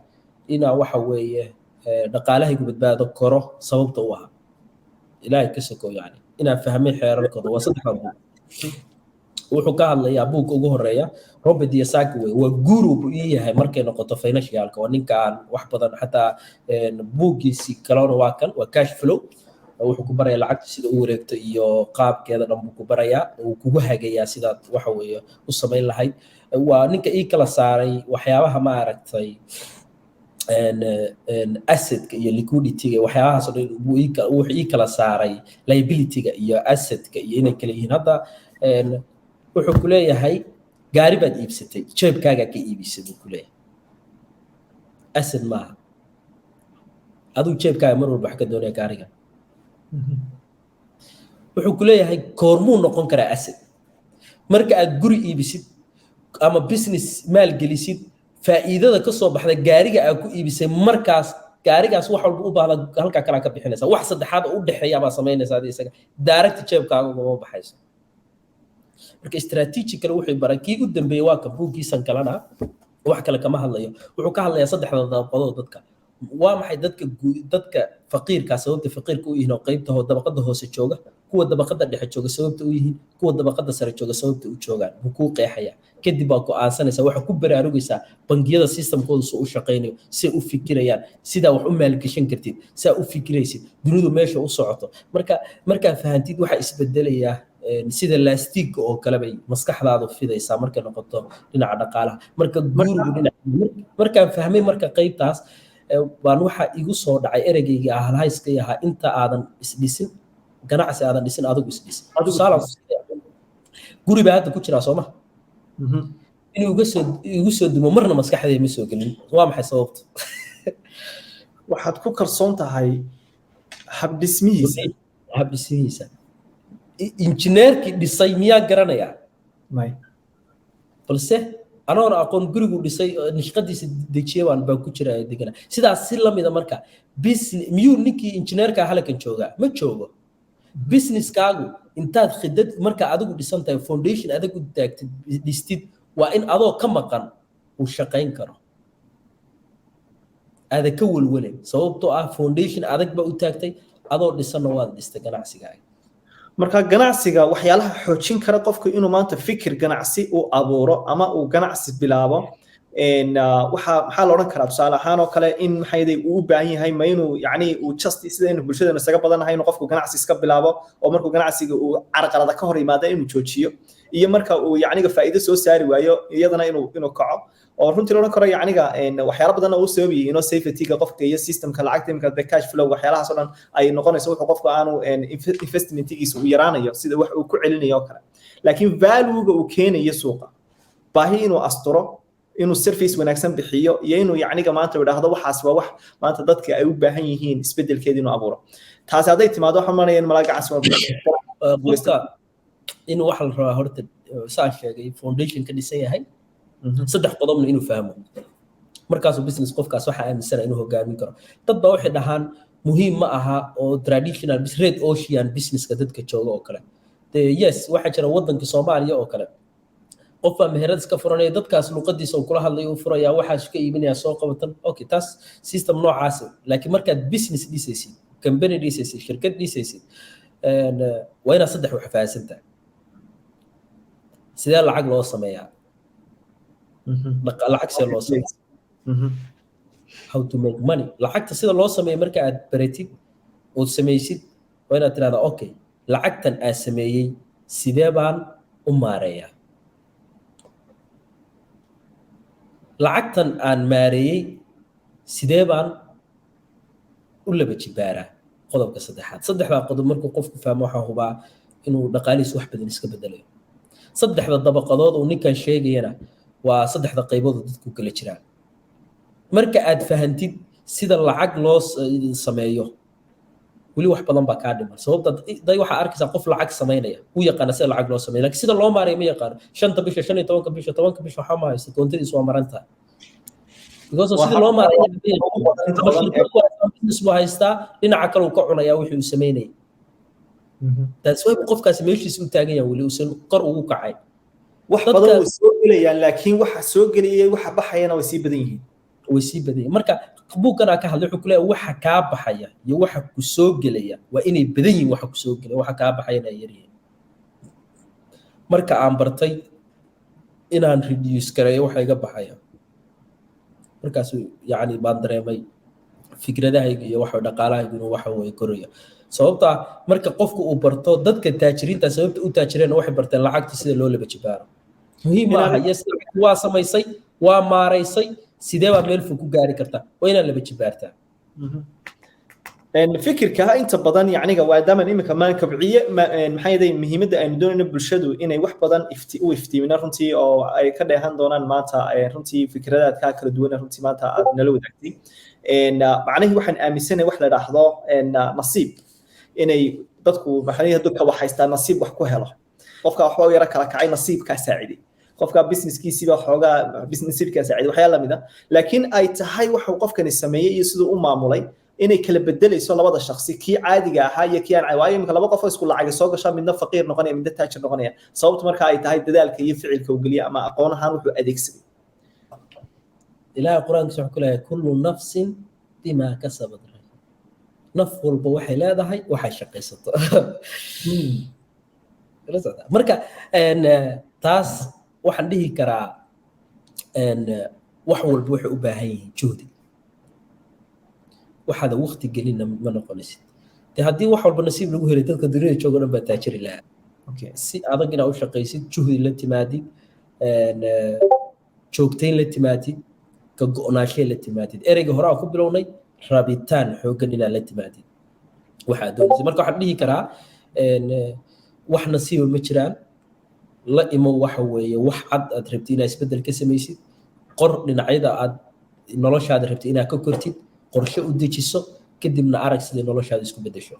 ina waxa weeye dhaqaalahaygu badbaado koro sababta u aha ilaahay ka soo yani inaan fahmay xeerarkooda waa 3 book wuxuu ka hadlayaa book ugu horeeya Robert Kiyosaki waa guru buu yahay markay noqoto financialka waa ninkaan wax badan xataa bookgiisi kalena waa kan waa cash flow wuxuu ku barayaa lacagta sida uu wareegto iyo qaabkeeda dhan buu ku barayaa uu kugu hagayaa sida waxa weeye u sameyn lahayd waa ninka kala saaray waxyaabaha ma aragtay asset iyo liquidity waxyaabahaas oo uu kala saaray liability-ga iyo asset-ka iyo inay kala yihiin hadda wuxuu ku leeyahay gaari baad iibsatay jeebkaaga ka iibisay buu ku leeyahay asset maaha aduu jeebkaaga mar walba wax ka doonaya gaariga wuxuu ku leeyahay koormuu noqon karaa asset marka aad guri iibisid ama business maal gelisid faa'iidada ka soo baxda gaariga aad ku iibisay markaas gaarigaas wax walba u baahda halka kala ka bixinaysa wax saddexaad u dhaxeeya baa sameynaysa isaga direct jeebkaaga uga baxayso marka strategical wuxuu baray kii u dambeeyay waa ka buugiisan kalena wax kale kama hadlayo wuxuu ka hadlayaa 3 dabaqadood dadka waa maxay dadka faqiirka sababta faqiirka u yihiin qaybta dabaqada hoose jooga kuwa dabaqada dhexe jooga sababta u yihiin kuwa dabaqada sare jooga sababta u joogaan buu ku qeexaya kadib baa ku aansanaysa waxa ku baraarugaysa bangiyada systemkooda soo u shaqeynayo si u fikirayaan sida wax u maalgashan kartid si u fikiraysid dunidu meesha u socoto marka fahantid waxa isbedelaya sida lastig oo kale bay maskaxdaadu fidaysaa markay noqoto dhinaca dhaqaalaha marka guurigu dhinaca markaan fahmay marka qaybtaas baan waxa igu soo dhacay ereyga halhayska yahay inta aadan isdhisin ganacsi aadan dhisin adigu isdhis guri baa hadda ku jira Soomaa inuu igu soo dumo marna maskaxdeeda ma soo gelin waa maxay sababta waxaad ku kalsoon tahay habdhismihiisa injineerkii dhisay miyaa garanaya may balse anoon aqoon gurigu dhisay nishqadiisa dejiyay baan ku jiraa degana sidaas si lamida marka business miyuu ninkii injineerka halkan jooga ma joogo businesskaagu intaad khidad marka adigu dhisan tahay foundation adag u taagtid dhistid waa in adoo ka maqan uu shaqayn karo aad ka walwalay sababtoo ah foundation adag ba u taagtay adoo dhisanna waad dhistay ganacsigaaga marka ganacsiga waxyaalaha xoojin kara qofku inuu maanta fikir ganacsi uu abuuro ama uu ganacsi bilaabo maxaa la odhan karaa tusaale ahaan oo kale in maxayday uu u baahan yahay ma inuu yacni uu just sidaynu bulshadana isaga badanahay inuu qofku ganacsi iska bilaabo oo markuu ganacsiga uu carqalada ka hor yimaada inuu joojiyo iyo marka uu yacniga faa'iido soo saari waayo iyadana inuu kaco oo runtii la odhan karo yacniga waxyaalo badan oo u sabab yihiin oo safety-ga qofka iyo systemka lacagta imika the cash flow waxyaalahaas oo dhan ay noqonayso wuxuu qofku aanu investmentigiisa uu yaraanayo sida wax uu ku celinayo oo kale laakiin value-ga uu keenayo suuqa baahi inuu asturo inuu service wanaagsan bixiyo iyo inuu yacniga maanta yiraahdo waxaas waa wax maanta dadka ay u baahan yihiin isbedelkeeda inuu abuuro taasi hadday timaado waxa maraya in malagacaas inuu waxa la rabaa horta saa sheegay foundation ka dhisan yahay saddex qodobna inuu fahmo markaasuu business qofkaas waxa aaminsana inuu hogaamin karo dad baa waxay dhahaan muhiim ma aha oo traditional red ocean businesska dadka jooga oo kale yes waxa jira wadanka Soomaaliya oo kale qof baa meherad iska furanaya dadkaas luqadiisa uu kula hadlayo uu furaya waxa ka iibinaya soo qabatan okay taas system noocaas laakiin markaad business dhisaysid company dhisaysid shirkad dhisaysid waa inaad saddex wax fahansantahay sidee lacag loo sameeyaa lacag sidee loo sameeyaa how to make money lacagta sida loo sameeyo marka aad baratid oo sameysid waa inaad tiraahdaa okay lacagtan aan sameeyay sidee baan u maareeyaa lacagtan aan maareeyay sidee baan u laba jibaaraa qodobka saddexda qodob markuu qofku fahmo waxa hubaa inuu dhaqaalihiisa wax badan iska bedelayo saddexda dabaqadood oo ninkan sheegayana waa saddexda qaybood oo dadku kala jiraan marka aad fahantid sida lacag loo sameeyo wali wax badan baa ka dhiman sababta day waxa arkaysa qof lacag sameynaya uu yaqaan sida lacag loo sameeyo laakiin sida loo maareeyo ma yaqaan 5 bisha 15 bisha 10 bisha waxa ma haysto koontadiisu waa maranta because sida loo maareeyo business waa haysta dhinaca kale uu ka cunaya wixii uu sameynay that's why qofkaas meeshiisa u taagan yahay wali uu san qor ugu kacay wax badan uu soo gelayaan laakiin waxa soo geliyay waxa baxayana way sii badan yihiin marka buugana ka hadlay wuxuu leeyahay waxa ka baxaya iyo waxa ku soo gelaya waa inay badan yihiin waxa ku soo gelaya waxa ka baxayna yariyay marka aan bartay inaan reduce gareeyo waxa iga baxaya markaas yaani baan dareemay fikradahayga iyo waxa dhaqaalahayga inuu waxa way koraya sababta marka qofku uu barto dadka taajiriinta sababta u taajireen waxay barteen lacagta sida loo laba jibaaro muhiim ah yes waa samaysay waa maareysay sidee baa meel fog ku gaari kartaa waa inaad laba jibaartaa fikirka inta badan yacniga waa daaman imika maan kabciye maxay yahay muhiimadda aynu doonayno bulshadu inay wax badan u iftiimina runtii oo ay ka dheehan doonaan maanta runtii fikradaadka kala duwan runtii maanta aad nala wadaagtay macnaheedu waxaan aaminsanahay wax la dhaahdo nasiib inay dadku maxay dadka wax haystaan nasiib wax ku helo qofka waxba u yara kala kacay nasiibka saaciday qofka businesskiisiba xoogaa businesskiisa saaciday waxyaalo lamid ah laakiin ay tahay waxa qofkani sameeyay iyo sidoo u maamulay inay kala bedelayso labada shakhsi kii caadiga ahaa iyo kii aan waayo imka laba qof oo isku lacag soo gasha midna faqiir noqonaya midna taajir noqonaya sababtu marka ay tahay dadaalka iyo ficilka uu galiya ama aqoon ahaan wuxuu adeegsaday ilaahay quraankiisa wuxuu leeyahay kullu nafsin bima kasabat naf walba waxay leedahay waxay shaqaysato marka taas waxaan dhihi karaa wax walba waxay u baahan yihiin juhdi waxaad waqti gelin ma noqonaysid haddii wax walba nasiib lagu helay dadka dunida jooga dhan baa taajiri lahaa si adag inaad u shaqaysid juhdi la timaadid joogtayn la timaadid ka go'naanshay la timaadid ereyga hore aan ku bilownay rabitaan xooggan inaad la timaadid waxaad doonaysid marka waxaan dhihi karaa wax nasiiba ma jiraan la imo waxa weeye wax cad aad rabtid inaad isbeddel ka samaysid qor dhinacyada aad noloshaada rabtid inaad ka kortid qorshe u dejiso kadibna arag sidii noloshaada isku bedesho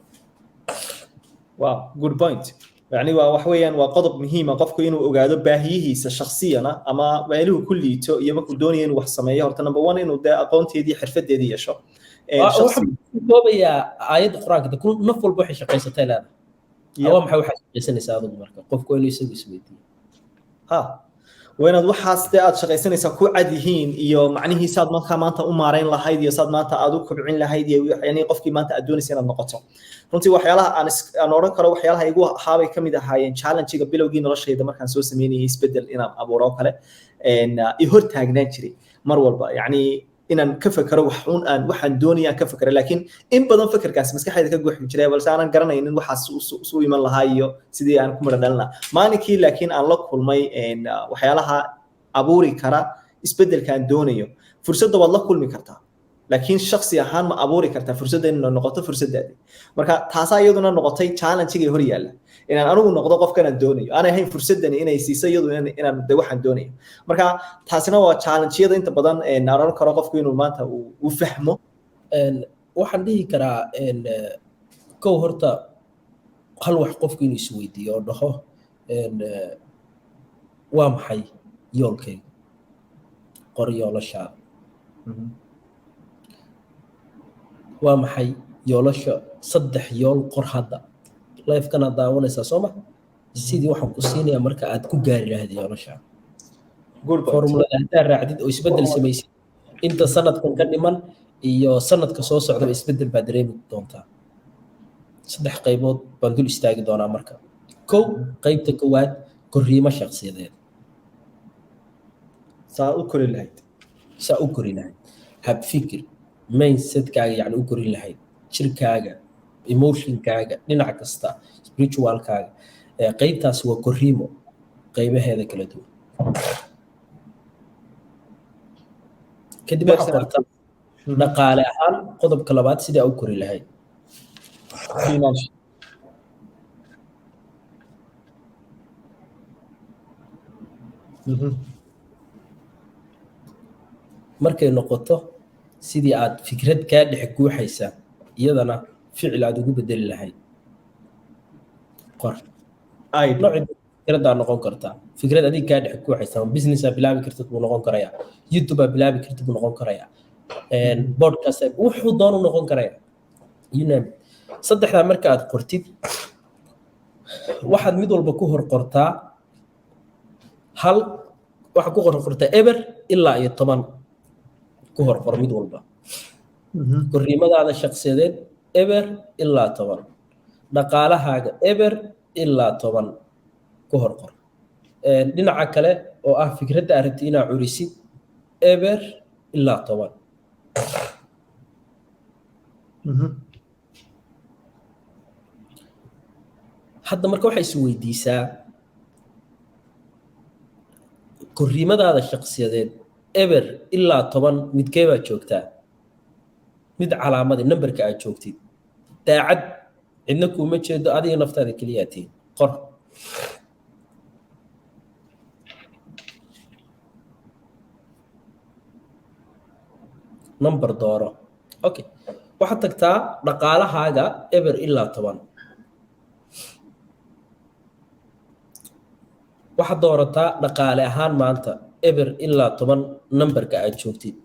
wow good point يعني وحويان وقضب مهمة قفكو إنه أجاده باهيه شخصيا أما باهيه كل يتو يمكن دوني إنه وحسمية هرتنا بوان إنه ده أقونتي دي حرفة دي يشوا شخصي طبيعي عيد قراك تكون نفل بوحي شقيسة تلا أو محاول حاجة يسني ساعد المركب قفكو إنه يسوي سويتي ها وين وحاس ده شقيسني سكو عاديين إيو معنيه صاد ما كمان تا أمارين لهايدي صاد ما تا أدوك بعين لهايدي يعني قفكي ما تا أدوني سنة النقطة runtii waxyaalaha aan oran karo waxyaalaha igu haabay kamid ahaayeen challenge-ga bilowgii noloshayda markaan soo sameynayay isbedel inaan abuuro kale i hor taagnaan jiray mar walba yani inaan ka fakaro waxaan doonaya ka fakaro laakiin in badan fakarkaas maskaxdayda ka guuxin jiray balse aanan garanaynin waxaas soo iman lahaa iyo sidii aan ku maradhalna maalinkii laakiin aan la kulmay waxyaalaha abuuri kara isbedelkaan doonayo fursadda waad la kulmi kartaa laakiin shakhsi ahaan ma abuuri kartaa fursadda inay noqoto fursadaadi marka taas ayaduna noqotay challenge-ga hor yaala inaan anigu noqdo qofkan aan doonayo aan ahayn fursadani inay siiso iyadu inaan waxaan doonayo marka taasina waa challenge-yada inta badan naaran karo qofku inuu maanta uu fahmo waxaan dhihi karaa kow horta hal wax qofku inuu isweydiiyo oo dhaho waa maxay yoolkayga qor yoolashaada waa maxay yoolasha 3 yool qor hadda live-kana daawanaysaa soo ma sidii waxaan ku siinayaa marka aad ku gaari lahayd yoolashaada formulada haddaad raacdid oo isbeddel samaysid inta sanadkan ka dhiman iyo sanadka soo socdaba isbeddel baad dareemi doontaa 3 qaybood baan dul istaagi doonaa marka kow qaybta koowaad korriimo shakhsiyadeed saa u kori lahayd hab fikir mindsetkaaga yani u kori lahayd jirkaaga emotionkaaga dhinac kasta spiritualkaaga qaybtaas waa korriimo qaybaheeda kala duwan kadib waxaa qorta dhaqaale ahaan qodobka labaad sidii aa u kori lahayd markay noqoto sidii aad fikrad kaa dhex guuxaysa iyadana ficil aad ugu bedeli lahayd qor fikradaa noqon kartaa fikrad adiga kaa dhex guuxaysa businessaa bilaabi kartid buu noqon karayaa youtubea bilaabi kartid buu noqon karayaa podcast wuxuu doonu noqon karayaa saddexdaa marka aad qortid waxaad mid walba ku hor qortaa hal waxaad ku hor qortaa eber ilaa iyo 10 ku hor qor mid walba korriimadaada shakhsiyadeed eber ilaa 10 dhaqaalahaaga eber ilaa 10 ku hor qor dhinaca kale oo ah fikradda aad rabtid inaad curisid eber ilaa 10 hadda marka waxay is weydiisaa korriimadaada shakhsiyadeed eber ilaa 10 midkee baad joogtaa mid calaamada nambarka aad joogtid daacad cidna kuuma jeedo adiga naftaada keliyaa tihiin qor number dooro okay waxaad tagtaa dhaqaalahaaga eber ilaa 10 waxaad doorataa dhaqaale ahaan maanta eber ilaa 10 nambarka aad joogtid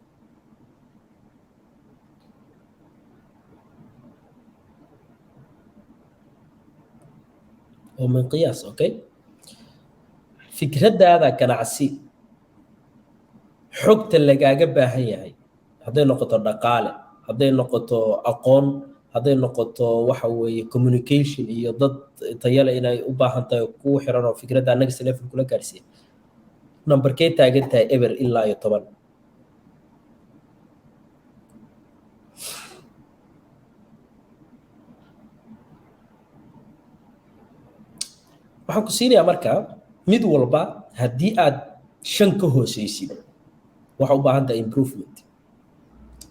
oo min qiyaas okay fikradaada ganacsi xogta lagaaga baahan yahay hadday noqoto dhaqaale hadday noqoto aqoon hadday noqoto waxa weeye communication iyo dad tayale inay u baahan tahay kuu xiran oo fikradda next level kula gaarsiiya numberkee taagan tahay eber ilaa iyo 10 waxaan ku siinayaa marka mid walba haddii aad 5 ka hooseysid waxa u baahan tahay improvement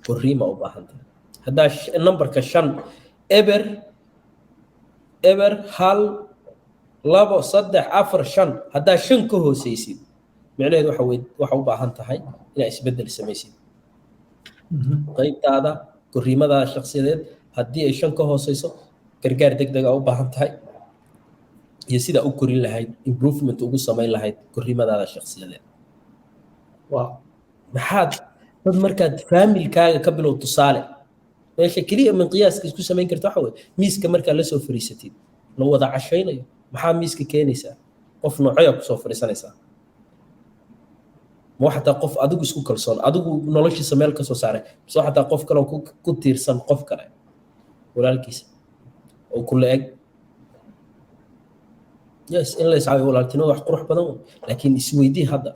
korriima u baahan tahay haddaa numberka 5 eber hal 2 3 4 5 haddaa 5 ka hooseysid micnaheedu waxa u baahan tahay inaad isbeddel samaysid qaybtaada korriimadaada shakhsiyadeed haddii ay 5 ka hooseyso gargaar degdeg ah u baahan tahay iyo sida u korin lahayd improvement ugu samayn lahayd korriimadaada shakhsiyadeed maxaad dad markaad faamilkaaga ka bilow tusaale meesha keliya min qiyaaska isku samayn karta waxa weye miiska markaa la soo fariisatid la wada cashaynayo maxaa miiska keenaysaa qof noocoyaa kusoo fadhiisanaysaa ma xataa qof adigu isku kalsoon adigu noloshiisa meel ka soo saaray mise xataa qof kale ku tiirsan qof kale walaalkiisa oo kula eg yes in la iscaawiyo walaaltinimada wax qurux badan laakiin isweydii hadda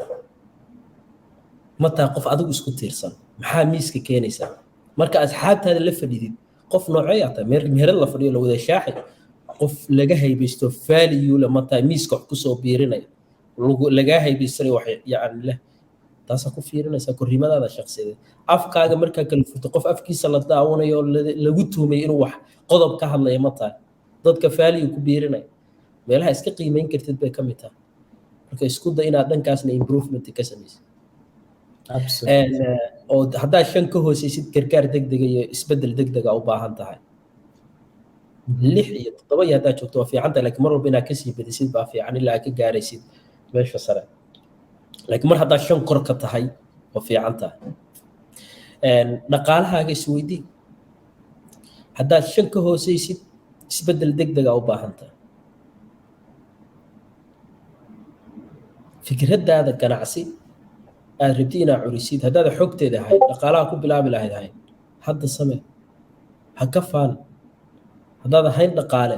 mataa qof adigu isku tiirsan maxaa miiska keenaysaa marka asxaabtaada la fadhidid qof noocee ata meherad la fadhiyo la wada shaaxi qof laga haybaysto value la mataa miiska wax kusoo biirinaya laga haybaystanayo wax yani leh taasaa ku fiirinaysaa korriimadaada shakhsiyadeed afkaaga markaa kala furto qof afkiisa la daawanayo lagu tuhmay inuu wax qodob ka hadlaya mataa dadka value ku biirinaya meelaha iska qiimeyn kartid bay ka mid tahay marka isku day inaad dhankaasna improvement ka samaysid oo haddaad 5 ka hooseysid gargaar degdega iyo isbeddel degdega u baahan tahay lix iyo toddoba iyo haddaad joogto waa fiicanta laakiin mar walba inaad kasii badisid baa fiican ilaa aad ka gaaraysid meesha sare laakiin mar haddaad 5 kor ka tahay waa fiican tahay dhaqaalahaaga isweydii haddaad 5 ka hooseysid isbeddel degdeg ah u baahan tahay fikradaada ganacsi aad rabti inaad curisid haddaad xogteeda ahayd dhaqaalaha ku bilaabi lahayd hadda samee ha ka faan haddaad ahayn dhaqaale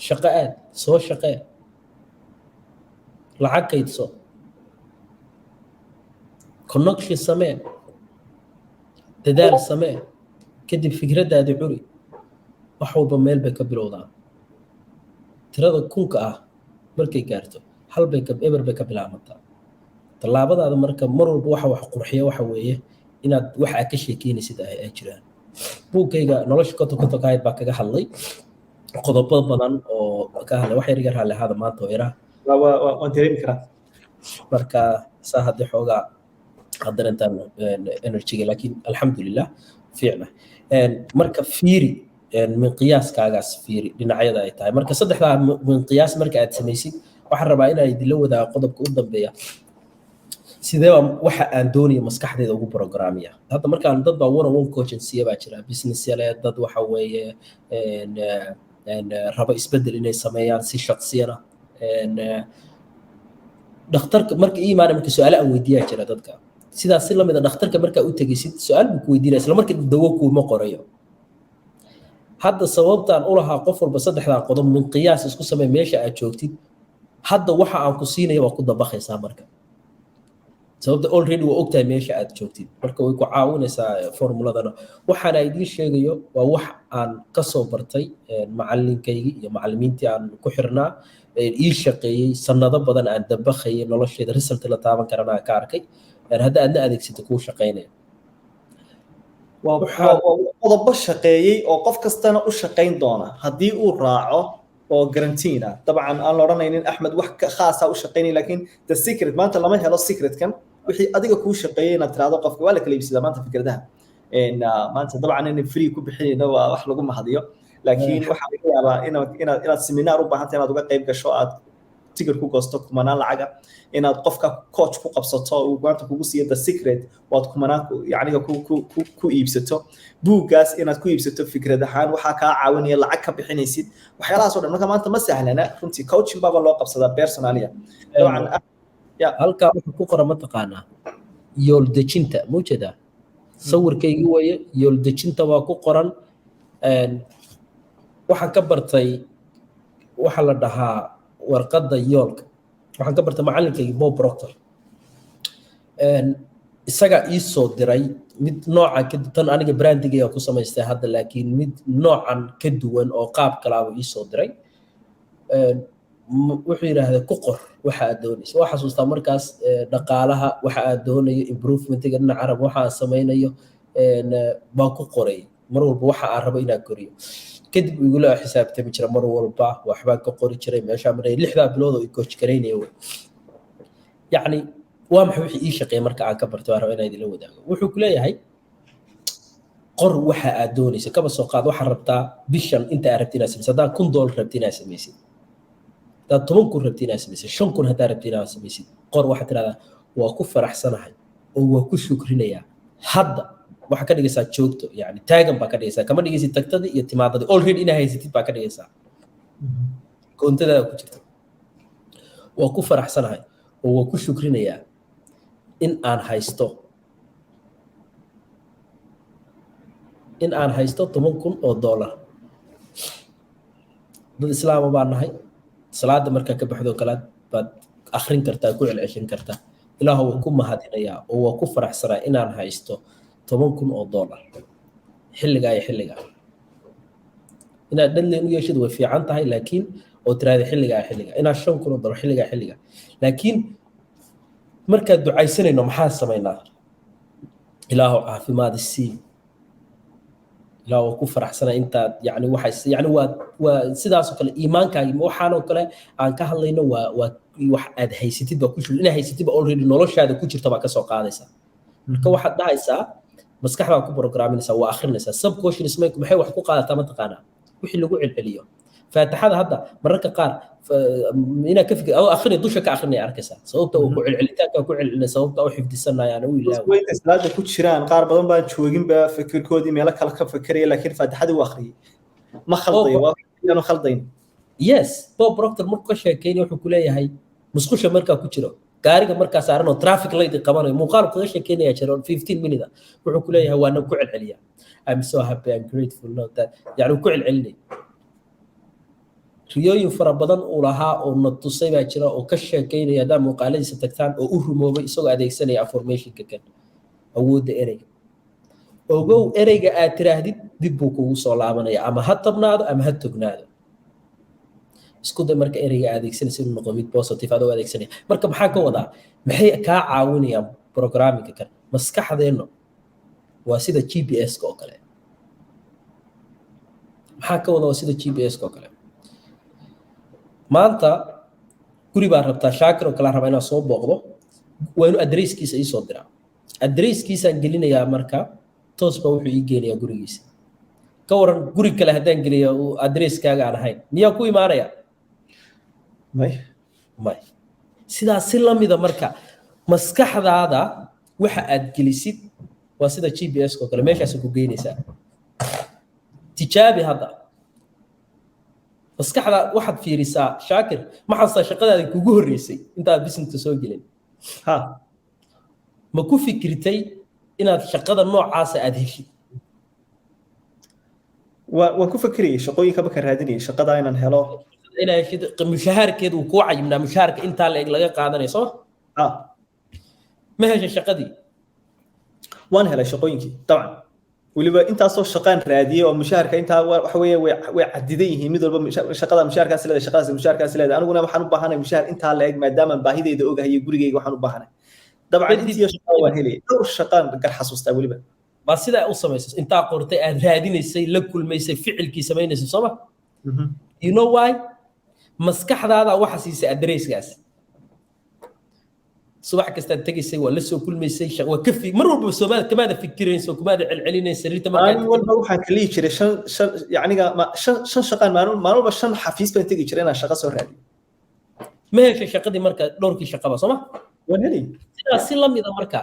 shaqo aad soo shaqee lacag kaydso connection samee dadaal samee kadib fikradaadi curi wax walba meel bay ka bilowdaan tirada kunka ah markay gaarto eber bay ka bilaabataa tallaabadaada marka mar walba wax qurxiya waxa weeye inaad wax aad ka sheekeynaysid ay jiraan buugkayga nolosha kotokahayd baa kaga hadlay qodobo badan oo ka hadlay wax yar raalli ahaada maanta oo yaraa waan dareemi karaa marka saa haddii xoogaa darentaan energyga laakiin alxamdulilah fiicna marka fiiri min qiyaaskaagaas fiiri dhinacyada ay tahay marka saddexdaa min qiyaas marka aad samaysid waxaan rabaa inaan idinla wadaago qodobka u dambeeya sidee baa waxa aan doonayo maskaxdeeda ugu programmiya hadda markaan dad baa one coaching siya baa jira business yale dad waxa weeye raba isbeddel inay sameeyaan si shaqsiyana dhakhtarka marka ii imaanay marka su'aalo aan weydiiyaa jira dadka sidaas si lamid ah dhakhtarka markaa u tegaysid su'aal buu ku weydiinaya isla markii dawo kuuma qorayo hadda sababtaan u lahaa qof walba saddexdaa qodob min qiyaas isku samee meesha aad joogtid hadda waxa aan ku siinaya waa ku dabaqaysaa marka sababta already waa ogtahay meesha aad joogtid marka way ku caawinaysaa formuladana waxaana idiin sheegayo waa wax aan ka soo bartay macalinkaygii iyo macallimiintii aan ku xirnaa ii shaqeeyey sanado badan aan dabaqayay nolosheeda result la taaban karana ka arkay hadda aadna adeegsata kuu shaqaynaya qodobo shaqeeyey oo qof kastana u shaqayn doona haddii uu raaco oo garantiina dabcan aan la odhanaynin axmed wax khaasa u shaqaynay laakiin the secret maanta lama helo secretkan wixii adiga kuu shaqeeyey inaad tiraahdo qofka waa la kala iibsadaa maanta fikradaha maanta dabcan in free ku bixinayno waa wax lagu mahadiyo laakiin waxaa laga yaabaa inaad seminar u baahanta inaad uga qayb gasho aad ticket ku goosto kumanaan lacaga inaad qofka coach ku qabsato uu maanta kugu siiyo the secret waad kumanaan yacniga ku iibsato buuggaas inaad ku iibsato fikrad ahaan waxaa kaa caawinaya lacag ka bixinaysid waxyaalahaas oo dhan marka maanta ma sahlana runtii coaching baaba loo qabsadaa personalia dabcan halkaa wuxuu ku qoran mataqaanaa yool dejinta muujeedaa sawirkaygii weeye yool dejinta waa ku qoran waxaan ka bartay waxa la dhahaa warqadda yoolka waxaan ka bartay macallinkaygi Bob Proctor isaga ii soo diray mid nooca ka tan aniga brandigayga ku samaystay hadda laakiin mid noocan ka duwan oo qaab kale ah ii soo diray wuxuu yiraahday ku qor waxa aad doonayso waxa xasuustaa markaas dhaqaalaha waxa aad doonayo improvementiga dhinaca carab waxa aan sameynayo baan ku qoray mar walba waxa aan rabo inaan koriyo kadib igula xisaabtami jira mar walba waxbaan ka qori jiray meesha maray 6 bilood oo coach gareynayay yacni waa maxay wixii ii shaqeeyay marka aan ka bartay waan rabaa inaan idin la wadaago wuxuu ku leeyahay qor waxa aad doonayso kaba soo qaad waxa rabtaa bishan inta aad rabtay inaad sameysid haddaan $1,000 rabtay inaad sameysid haddaad 10 kun rabtay inaad sameysid 5 kun haddaad rabtay inaad sameysid qor waxaad tiraahdaa waa ku faraxsanahay oo waa ku shukrinayaa hadda waxa ka dhigaysaa joogto yani taagan baa ka dhigaysaa kama dhigaysid tagtadii iyo timaadadii already inaa haysatid baa ka dhigaysaa koontadaada ku jirta waa ku faraxsanahay oo waa ku shukrinayaa in aan haysto $10,000 dad islaama baan nahay salaada markaa ka baxdo kalaad baad akhrin kartaa ku celceshin kartaa ilaahu waa ku mahadinayaa oo waa ku faraxsanaa inaan haysto $10,000 xilligaa iyo xilligaa inaad dhadleen u yeeshid way fiican tahay laakiin oo tiraahdo xilligaa inaad $5,000 xilligaa laakiin markaad ducaysanayno maxaa samaynaa ilaahu caafimaad sii ilaahu waa ku faraxsanaa intaad yani waxay yani waa sidaas oo kale iimaankaaga waxaanoo kale aan ka hadlayno waa wax aad haysatid baa ku jirta inaad haysatid ba already noloshaada ku jirta baa ka soo qaadaysaa marka waxaad dhahaysaa maskaxdaa ku programinaysaa waa akhrinaysaa subconscious mind maxay wax ku qaadataa mataqaanaa wixii lagu celceliyo faataxada hadda mararka qaar ina ka fikir oo akhri dusha ka akhrinay arkaysa sababta uu ku celcelitaanka ku celcelinay sababta uu xifdisanayaan uu ilaawo way islaada ku jiraan qaar badan baan joogin ba fikirkoodii meel kale ka fikiraya laakiin faataxada uu akhriyay ma khaldayo waa inuu khaldayn yes Bob Proctor markuu ka sheekeeyay wuxuu ku leeyahay musqusha markaa ku jiro gaariga markaa saaran oo traffic light qabanayo muuqaal kaga sheekeynaya jiro 15 minutes wuxuu ku leeyahay waana ku celceliya I'm so happy and grateful not that yani ku celcelinay riyooyin fara badan uu lahaa oo na tusay baa jira oo ka sheekeynaya hadaa muuqaaladiisa tagtaan oo u rumoobay isagoo adeegsanaya affirmationka kan awoodda ereyga ogow ereyga aad tiraahdid dib buu kugu soo laabanaya ama ha tabnaado ama ha tognaado isku day marka ereyga aad adeegsanaysa inuu noqdo mid positive adoo adeegsanaya marka maxaa ka wadaa maxay kaa caawinayaan programmingka kan maskaxdeenna waa sida GPS-ka oo kale maxaa ka wadaa waa sida GPS-ka oo kale maanta guri baa rabtaa shaakir oo kala raba inaan soo booqdo waa inuu adresskiisa ii soo diraa adresskiisaan gelinayaa marka toos baa wuxuu ii geenayaa gurigiisa ka waran guri kale haddaan geliyo adresskaaga aan ahayn miyaa ku imaanaya may sidaas si lamida marka maskaxdaada waxa aad gelisid waa sida GPS-ka oo kale meeshaas ku geynaysaa tijaabi hadda maskaxda waxaad fiirisaa shaakir ma xasuusta shaqadaada kugu horeysay intaad businesska soo gelin ma ku fikirtay inaad shaqada noocaas aad heshid waan ku fikirayay shaqooyinka markaan raadinayay shaqada inaan helo inaa heshid mushaharkeed uu kuu cayimnaa mushaharka intaa la eg laga qaadanayo soo ma heshay shaqadii waan helay shaqooyinkii dabcan waliba intaasoo shaqaan raadiyay oo mushaharka intaa waxa weeye way cadidan yihiin mid walba shaqada mushaharkaas leedahay shaqadaas mushaharkaas leedahay aniguna waxaan u baahanahay mushahar intaa la eg maadaama baahideyda ogahay gurigeyga waxaan u baahanahay dabcan intii shaqada waan helay dhowr shaqaan gar xasuustaa waliba ma sida u samaysay intaa qortay aad raadinaysay la kulmaysay ficilkii samaynaysa soo ma you know why maskaxdaada waxa siisay adresskaas subax kasta tagaysay waa la soo kulmaysay waa ka fi mar walba Soomaaliya kamaada fikirayso kamaada celcelinaysa rinta markaa walba waxaan ka lihi jiray shan yacniga shan shaqaan maalin walba shan xafiis baan tagi jiray inaan shaqo soo raadiyo ma heshay shaqadii marka dhowrkii shaqaba soo ma waan helay sidaas si lamida marka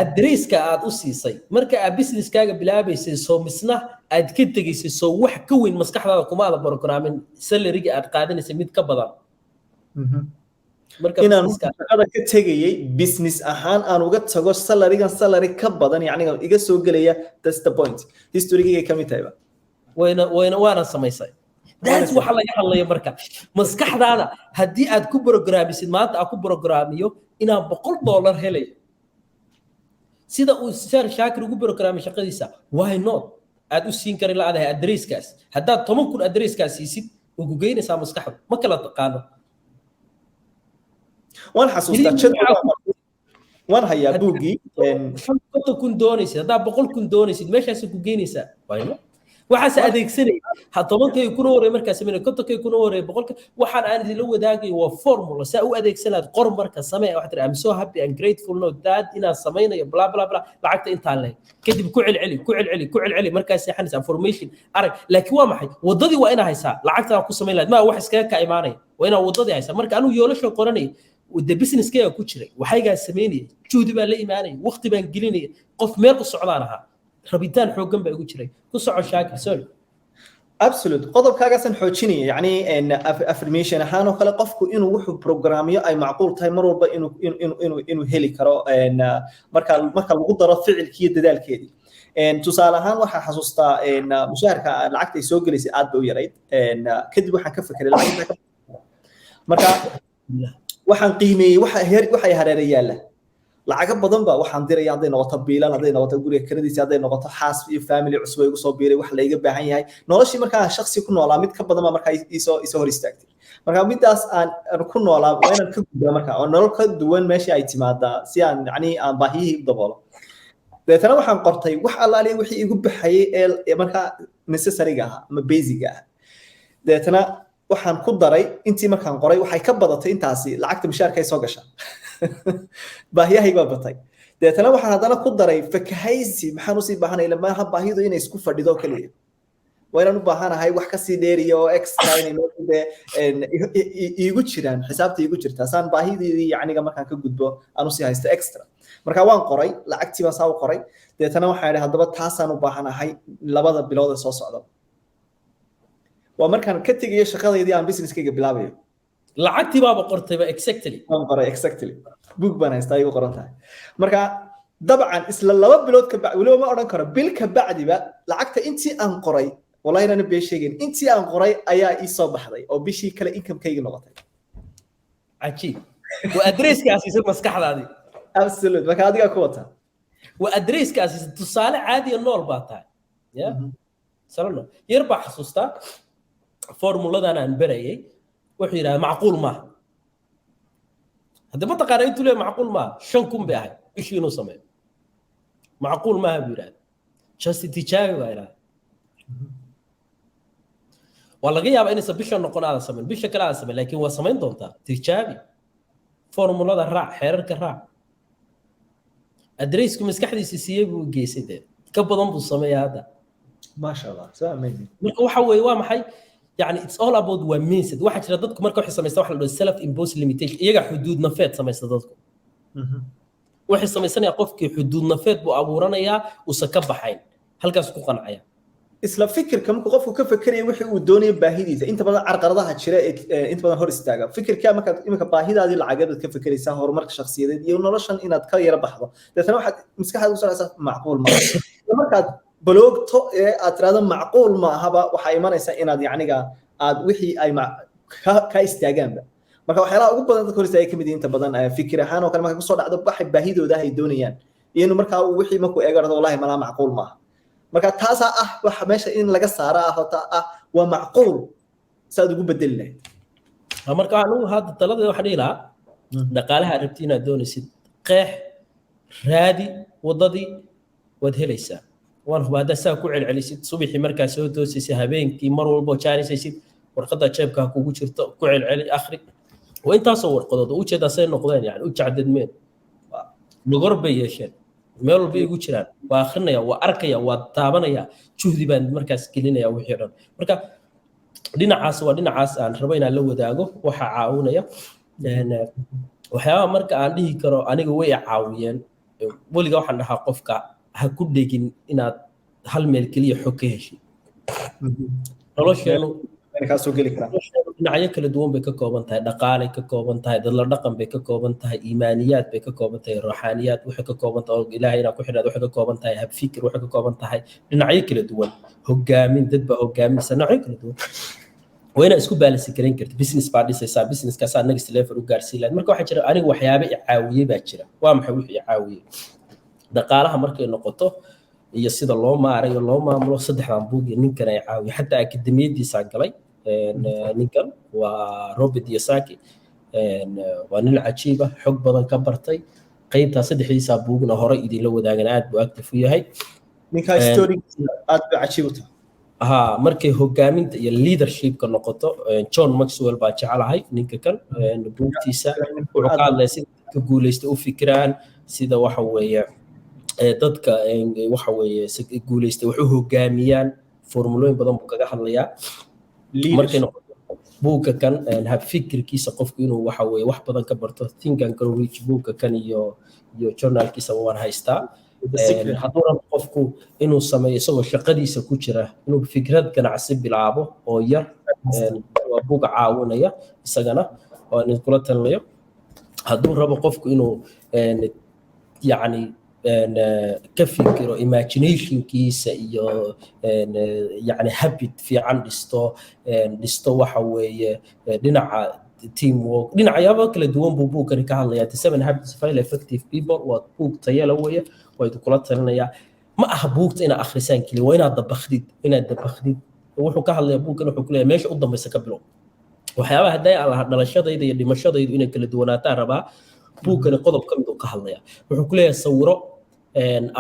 adresska aad u siisay marka aad businesskaaga bilaabaysay soo misna aad ka tegaysay soo wax ka weyn maskaxdaada kuma aad programming salary-ga aad qaadanaysay mid ka badan marka inaan shaqada ka tegayay business ahaan aan uga tago salary ka badan yacni iga soo gelaya that's the point history-ga ka mid tahay waana samaysay that's waxa laga hadlayo marka maskaxdaada haddii aad ku programmisid maanta aad ku programmiyo inaan $100 helayo sida uu shaakir ugu programmi shaqadiisa why not aad u siin kari laadahay adresskaas haddaad 10,000 adresskaas siisid oo ku geynaysaa maskaxda ma kala taqaano waan xasuustaa waan hayaa buugii 50,000 doonaysid haddaad 100,000 doonaysid meeshaas ku geynaysaa why not waxaas adeegsanay ha 10,000 kuna wareey markaas sameeyay 50,000 kuna wareey 100,000 waxaan aan idin la wadaagay waa formula saa u adeegsanaad qor marka samee waxa tiri I'm so happy and grateful no that inaan sameeynayo bla bla bla lacagta intaan leh kadib ku celceli markaas saxanaysa information arag laakiin waa maxay wadadii waa ina haysaa lacagta ku sameyn lahayd ma wax iskaga ka imaanay waa ina wadadii haysaa marka anu yoolasho qoranay wada businesskayga ku jiray waxayga sameynay juhdi baa la imaanay waqti baan gelinay qof meel u socdaan ahaa rabitaan xoogan baa ugu jiray ku soco shaakir sorry absolute qodobkaagaasaan xoojinaya yacni affirmation ahaan oo kale qofku inuu wuxuu programyo ay macquul tahay mar walba inuu heli karo marka lagu daro ficilkii iyo dadaalkeedii tusaale ahaan waxaa xasuustaa mushaharka lacagta ay soo gelaysay aad bay u yarayd kadib waxaan ka fekeray lacagta marka waxaan qiimeeyey waxay hareera yaalla lacaga badan ba waxaan diraya hadday noqoto biilan hadday noqoto guriga kiradiisa hadday noqoto xaas iyo family cusub ay ugu soo biiray wax la iga baahan yahay noloshii markaa shakhsi ku noolaa mid ka badan baa markaa isoo hor istaagtay marka midaas aan ku noolaa waa inaan ka gudbaa markaa oo nolol ka duwan meeshii ay timaadaa si aan yacni aan baahiyihii u daboolo deetana waxaan qortay wax allaaliya wixii igu baxayay ee markaa necessary-ga ahaa ama basic-ga ah deetana waxaan ku daray intii markaan qoray waxay ka badatay intaasi lacagta mushaharka ay soo gashaa baahiyahay baa batay deetana waxaan haddana ku daray fakahaysi maxaan usii baahanay maaha baahidu inay isku fadhido keliya وين بحنا هاي وح كسي ديري أو إكسترا يعني موجودة يجود شيران حسابتي يجود شيران سان باهي دي يعني كمان كان كجود بو أنا سي هايست إكسترا مركا وان قري لعكتي بس أو قري ده تناو حيري هذا بتحسن وبحنا هاي لبض بلاد الصوص هذا ومركا كتير يش شغال يدي عن بيزنس كي بلابي lacagtii baaba qortay ba exactly وان قري إكزاكتلي بوك بنا يستايقو قرنتها مركا طبعا اسلا لبا بلود كبعد ولو ما اورن كره بيل كبعدي با لعقته انتي ان قري والله انا نبي شيغين انتي ان قري ايا اي سو بخداي او بشي كلا انكم كيغي نقطay cajiib waa adresskaasi si maskaxdaadii absolute marka adiga ku wata waa adresskaasi tusaale caadi nool baa tahay ya salano yar baa xasuusta formuladan aan barayay wuxuu yiraahdaa macquul ma hadda ma taqaan intuu leeyahay macquul ma 5,000 bay ahay bishii inuu sameeyo macquul ma buu yiraahdaa just tijaabi waa yiraahdaa waa laga yaabaa inaysan bisha noqon aada sameyn bisha kale aada sameyn laakiin waa samayn doontaa tijaabi formulada raac xeerarka raac adreesku maskaxdiisa siiyey buu geysay dee ka badan buu sameeyaa hadda ما شاء الله سو اميزنج marka waxa weeye waa maxay يعني it's all about waa mindset waxa jira dadku marka waxay sameystaan waxa la dhaho self imposed limitation iyaga xuduud nafeed sameystaa dadku waxay sameysanayaan qofkii xuduud nafeed buu abuuranayaa uusan ka baxayn halkaas ku qancaya isla fikirka markuu qofku ka fakarayo wixii uu doonayo baahidiisa inta badan carqaladaha jira inta badan hor istaaga fikirka marka imika baahidaadii lacageed ka fakaraysaa horumarka shakhsiyadeed iyo noloshan inaad ka yara baxdo dadana waxa maskaxdaada u socodsa macquul ma markaad بلوغتو أترادا معقول ما هبا وحيمانيسا إناد يعنيغا آد وحي أي كايستاغان با marka waxyaalaha ugu badan dadka horista ay kamid yihiin inta badan fikir ahaan oo kale marka kusoo dhacdo baxay baahidooda ay doonayaan iyana marka wixii markuu eegarado wallahi ma macquul ma marka taas waxa meesha in laga saaro waa macquul saad ugu bedelay marka anu hadda talada waxa dhigala dhaqaalaha rabtiina doonaysid qeex raadi wadadii wad helaysaa waan hubada saa ku celcelisid subaxii markaa soo toosaysid habeenkii mar walba jaanisaysid warqada jeebka kugu jirto ku celceli akhri waa intaasoo warqadood u jeedaa say noqdeen yani u jacdadmeen lugor bay yeesheen meel walba igu jiraan waa akhrinaya waa arkaya waa taabanaya juhdi baan markaas gelinaya wixii dhan marka dhinacaas waa dhinacaas aan rabo inaan la wadaago waxa caawinaya waxyaabaha marka aan dhihi karo aniga way caawiyeen weliga waxaan dhahaa qofka ha ku dhegin inaad hal meel kaliya xog ka heshid nolosheenu ka soo gali karaa dhinacyo kala duwan bay ka kooban tahay dhaqaale ka kooban tahay dadla dhaqan bay ka kooban tahay iimaaniyaad bay ka kooban tahay ruuxaaniyaad waxay ka kooban tahay ilaahay inaad ku xidhaad waxay ka kooban tahay hab fikir waxay ka kooban tahay dhinacyo kala duwan hogaamin dad baa hogaaminsa dhinacyo kala duwan waa inaad isku baalansi garan karto business baa dhisaysaa businesskaasaa next level u gaarsiin lahayd marka waxaa jira aniga waxyaaba i caawiyey baa jira waa maxay wixii i caawiyey dhaqaalaha markay noqoto iyo sida loo maarayo loo maamulo saddexdan buug iyo ninkan ay caawiyo xataa akademiyadiisa galay ninkan waa Robert Kiyosaki waa nin cajiib ah xog badan ka bartay qaybta saddexdiisa buugna hore idin la wadaagan aad buu active u yahay ninka story aad buu cajiib u tahay markay hogaaminta iyo leadershipka noqoto John Maxwell baa jecelahay ninka kan buugtiisa wuxuu ka hadlay sida ka guuleysta u fikiraan sida waxa weeye dadka waxa weeye guuleystay wuxuu hogaamiyaan formulooyin badan buu kaga hadlayaa markay noqoto buugga kan hab fikirkiisa qofku inuu waxa weeye wax badan ka barto think and grow rich buugga kan iyo journalkiisa waan haystaa hadduu rabo qofku inuu sameeyo isagoo shaqadiisa ku jira inuu fikrad ganacsi bilaabo oo yar waa buug caawinaya isagana oo in kula talinayo hadduu rabo qofku inuu yani ka fikiro imaginationkiisa iyo yani habit fiican dhisto waxa weeye dhinaca teamwork dhinacyaabo kala duwan buu buugkani ka hadlayaa The 7 Habits of Highly Effective People waa buug tayo la weeye waa idin kula talinayaa ma aha buugta inaad akhrisaan keliya waa inaad dabakhdid wuxuu ka hadlayaa buugkan wuxuu ku leeyahay meesha u dambaysa ka bilow waxyaabaha hadday aan dhalashadayda iyo dhimashadaydu inay kala duwanaataan rabaa buugkani qodob ka mid uu ka hadlayaa wuxuu ku leeyahay sawiro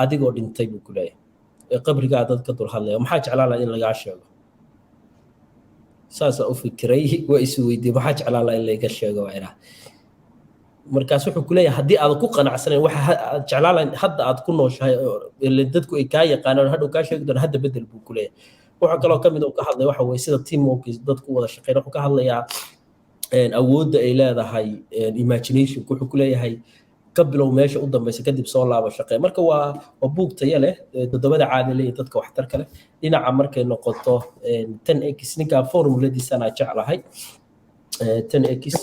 adigoo dhintay buu ku leeyahay qabrigaa dad ka dul hadlaya maxaa jeclaan lahaa in lagaa sheego saasa u fikiray waa isu weydiiyey maxaa jeclaan lahaa in laga sheego waa inaa markaas wuxuu ku leeyahay haddii aad ku qanacsanayn waxa aad jeclaan lahayd hadda aad ku nooshahay dadku ay kaa yaqaanaan hadhow kaa sheegi doona hadda bedel buu ku leeyahay waxa kaloo kamid uu ka hadlay waxa weeye sida teamwork dadku wada shaqeyn wuxuu ka hadlayaa awoodda ay leedahay imagination wuxuu ku leeyahay ka bilow meesha u dambaysa kadib soo laabo shaqee marka waa buug tayo leh todobada caadi leeyahay dadka waxtarka leh dhinaca markay noqoto 10x ninka formuladiisa aan jeclahay 10x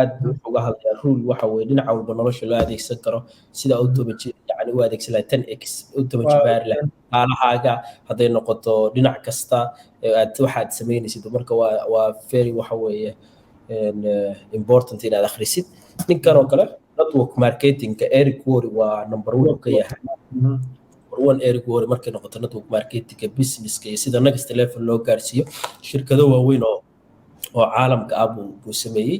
aad uga hadlaya rule waxa weeye dhinaca walba nolosha loo adeegsan karo sida yani u adeegsan lahay 10x automajibaar leh xaalahaaga hadday noqoto dhinac kasta aad waxaad samaynaysid marka waa very waxa weeye important inaad akhrisid ninkan oo kale network marketing Eric Worre waa number 1 ka yahay number 1 Eric Worre markay noqoto network marketing business ka sida next level loo gaarsiiyo shirkado waaweyn oo caalamka ah buu sameeyay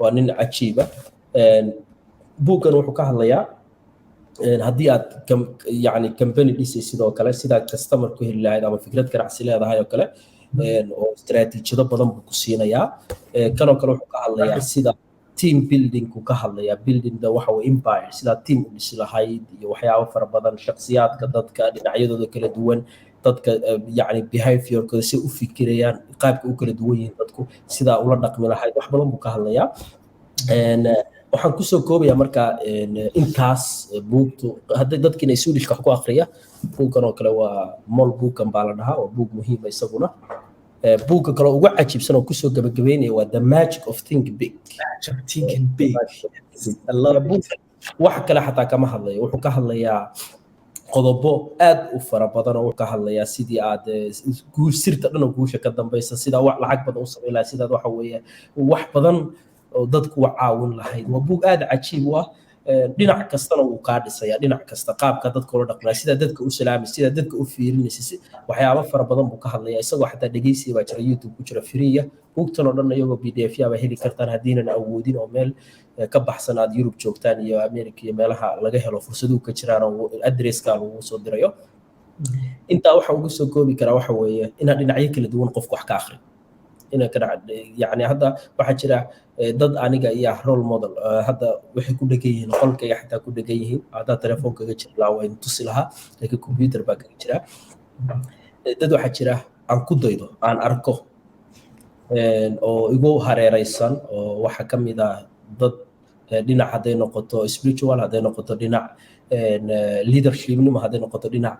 waa nin cajiib ah buugan wuxuu ka hadlayaa haddii aad yani company dhisay sidoo kale sida customer ku heli lahayd ama fikrad ganacsi leedahay oo kale oo istaraatiijiyado badan buu ku siinayaa kanoo kale wuxuu ka hadlayaa sida team building ku ka hadlayaa building the waxa weeye empire sida team u dhisi lahayd iyo waxyaabo fara badan shakhsiyaadka dadka dhinacyadooda kala duwan dadka yani behaviorkooda si u fikirayaan qaabka u kala duwan yihiin dadku sida ula dhaqmi lahayd wax badan buu ka hadlayaa waxaan kusoo koobayaa marka intaas buugtu hadday dadkiina Swedish wax ku akhriya buugkan oo kale waa mol buugkan baa la dhahaa waa buug muhiim ah isaguna buugga kale ugu cajiibsan oo kusoo gabagabeynaya waa The Magic of Thinking Big wax kale xataa kama hadlayo wuxuu ka hadlayaa qodobo aad u fara badan oo ka hadlaya sidii aad guul sirta dhan oo guusha ka dambaysa sida wax lacag badan u sameyn lahayd sida waxa weeye wax badan oo dadku caawin lahayd waa buug aad cajiib ah dhinac kastana uu ka dhisaya dhinac kasta qaabka dadka loo dhaqmay sida dadka u salaamay sida dadka u fiirinaysa waxyaabo fara badan buu ka hadlaya isagoo xataa dhageysi baa jira YouTube ku jira free buugtan oo dhan iyagoo PDF yaaba heli kartaan hadiinan awoodin oo meel ka baxsan aad Europe joogtaan iyo America iyo meelaha laga helo fursado ka jiraan oo address-ka lagu soo dirayo inta waxa ugu soo koobi kara waxa weeye in dhinacyo kala duwan qofku wax ka akhriyo ina ka yani hadda waxa jira dad aniga iyo role model hadda waxay ku dhagan yihiin qolkayga xataa ku dhagan yihiin hadda telefoonkaga jira waa in tusi lahaa laakiin computer baa kaga jira dad waxa jira aan ku daydo aan arko oo igu hareeraysan oo waxa kamid ah dad dhinac hadday noqoto spiritual hadday noqoto dhinac leadership nimo hadday noqoto dhinac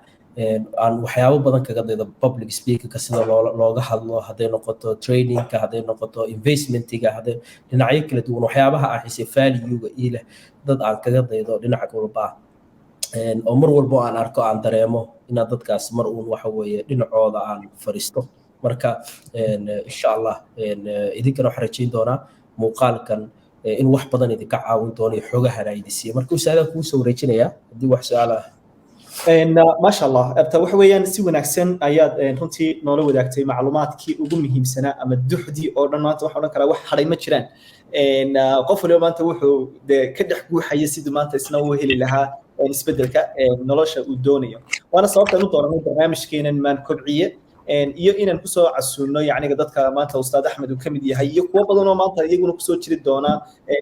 aan waxyaabo badan kaga daydo public speaker sida looga hadlo hadday noqoto trainingka hadday noqoto investmentiga hadday dhinacyo kala duwan waxyaabaha ah xisay value-ga ila dad aan kaga daydo dhinaca walba oo mar walba aan arko aan dareemo in dadkaas mar uun waxa weeye dhinacooda aan fariisto marka insha Allah idinkana waxaan rajayn doonaa muuqaalkan in wax badan idinka caawin doono xogaha raadisiyo marka uu saada ku soo wareejinaya hadii wax su'aal ah ما شاء الله أبتا وحويان سوى نكسن أياد رنتي نولو وداكتي معلومات كي أقوم مهم سنة أما الدحدي أو رنا أنت وحنا كلا وح حري متشران إن قفل يوم أنت وحو ده كده حقو حيسيد ما أنت سنوه اللي لها نسبة لك نلاش ودونية وأنا صارت نطور من برنامج كينا من كبعية iyo inaan ku soo casuulno yacni dadka maanta ustaad Axmed uu kamid yahay iyo kuwa badan oo maanta iyaguna ku soo jiri doona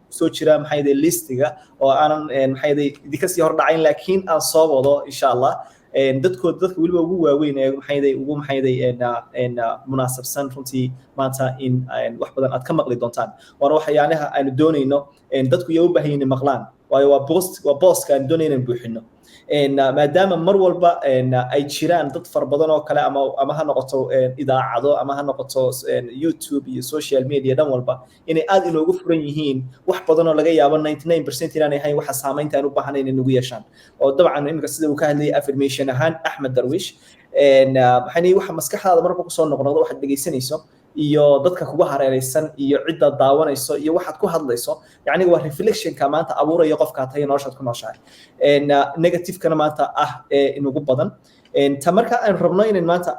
ku soo jira maxay day listiga oo aanan maxay day idinka sii hor dhacayn laakiin aan soo wado insha Allah dadka waliba ugu waaweyn ee maxay day munaasabsan runtii maanta in wax badan aad ka maqli doontaan waana waxyaanaha aan doonayno dadku iyo u baahan maqlaan waayo waa boska aan doonayno buuxino maadaama mar walba ay jiraan dad far badan oo kale ama ha noqoto idaacado ama ha noqoto YouTube iyo social media dhan walba inay aad inoogu furan yihiin wax badan oo laga yaabo 99% inaanay ahayn waxa saameynta aan u baahanayn in ugu yeeshaan oo dabcan imika sida uu ka hadlayay affirmation ahaan Axmed Darwish maxay waxa maskaxdaada marba ku soo noqnoqdo waxaad dhageysanayso iyo dadka kugu hareeraysan iyo cidda daawanayso iyo waxaad ku hadlayso yacni waa reflection ka maanta abuurayo qofka tahay noloshaad ku nooshahay negative kana maanta inugu badan ta marka aan rabno in maanta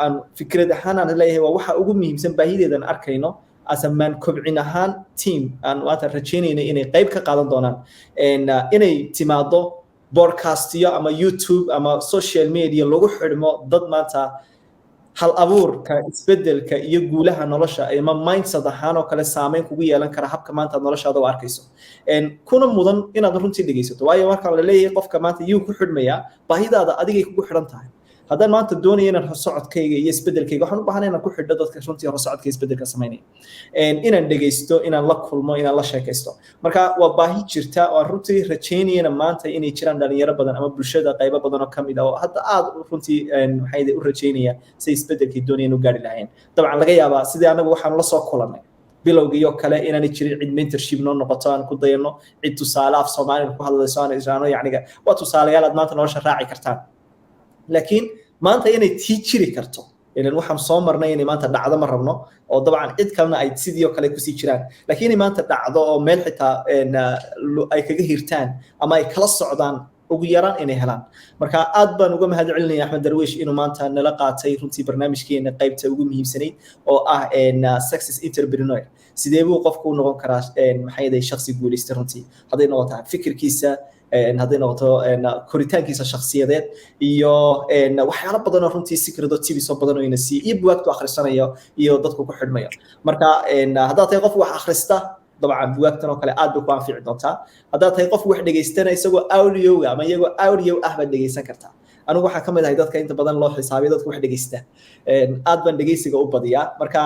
aan fikrad ahaan aan leeyahay waa waxa ugu muhiimsan baahideedan arkayno asamaan kobcin ahaan team aan maanta rajaynayno inay qayb ka qaadan doonaan inay timaado broadcastiyo ama YouTube ama social media lagu xidhmo dad maanta hal abuurka isbedelka iyo guulaha nolosha ama mindset ahaan oo kale saameyn kugu yeelan kara habka maanta noloshaada u arkayso kuna mudan inaad runtii dhageysato waayo marka la leeyahay qofka maanta yuu ku xidhmaya baahidaada adigay kugu xidhan tahay haddaan maanta doonayo inaan horsocodkayga iyo isbedelkayga waxaan u baahnay inaan ku xidho dadka runtii horsocodka isbedelka samaynaya inaan dhegaysto inaan la kulmo inaan la sheekaysto marka waa baahi jirta oo runtii rajaynayana maanta inay jiraan dhalinyaro badan ama bulshada qaybo badan oo kamid ah oo hadda aad runtii maxay u rajaynaya si isbedelkii doonayeen u gaari lahayn dabcan laga yaabaa sidii anagu waxaan la soo kulannay bilowgiiyo kale inaanay jirin cid mentorship noo noqoto aan ku dayano cid tusaale af Soomaaliga ku hadlayso aan israano yacniga waa tusaalayaal aad maanta nolosha raaci kartaan laakiin maanta inay tii jiri karto ilan waxaan soo marnay inay maanta dhacdo ma rabno oo dabcan cid kalena ay sidii oo kale ku sii jiraan laakiin inay maanta dhacdo oo meel xitaa ay kaga hirtaan ama ay kala socdaan ugu yaraan inay helaan marka aad baan uga mahad celinaya Axmed Darwish inuu maanta nala qaatay runtii barnaamijkeena qaybta ugu muhiimsanayd oo ah success entrepreneur sidee buu qofku u noqon karaa maxay yahay shakhsi guuleysta runtii haday noqoto fikirkiisa haday noqoto koritaankiisa shakhsiyadeed iyo waxyaalo badan oo runtii secret tips oo badan oo ina si iyo buugta akhrisanayo iyo dadku ku xidhmayo marka hadaa tahay qof wax akhrista طبعا buugtan oo kale aad bay ku anfici doontaa hadaa tahay qof wax dhageystanay isagoo audio ama iyagoo audio ah baad dhageysan kartaa anigu waxa kamid ahay dadka inta badan loo xisaabiyo dadka wax dhageysta aad baan dhageysiga u badiyaa marka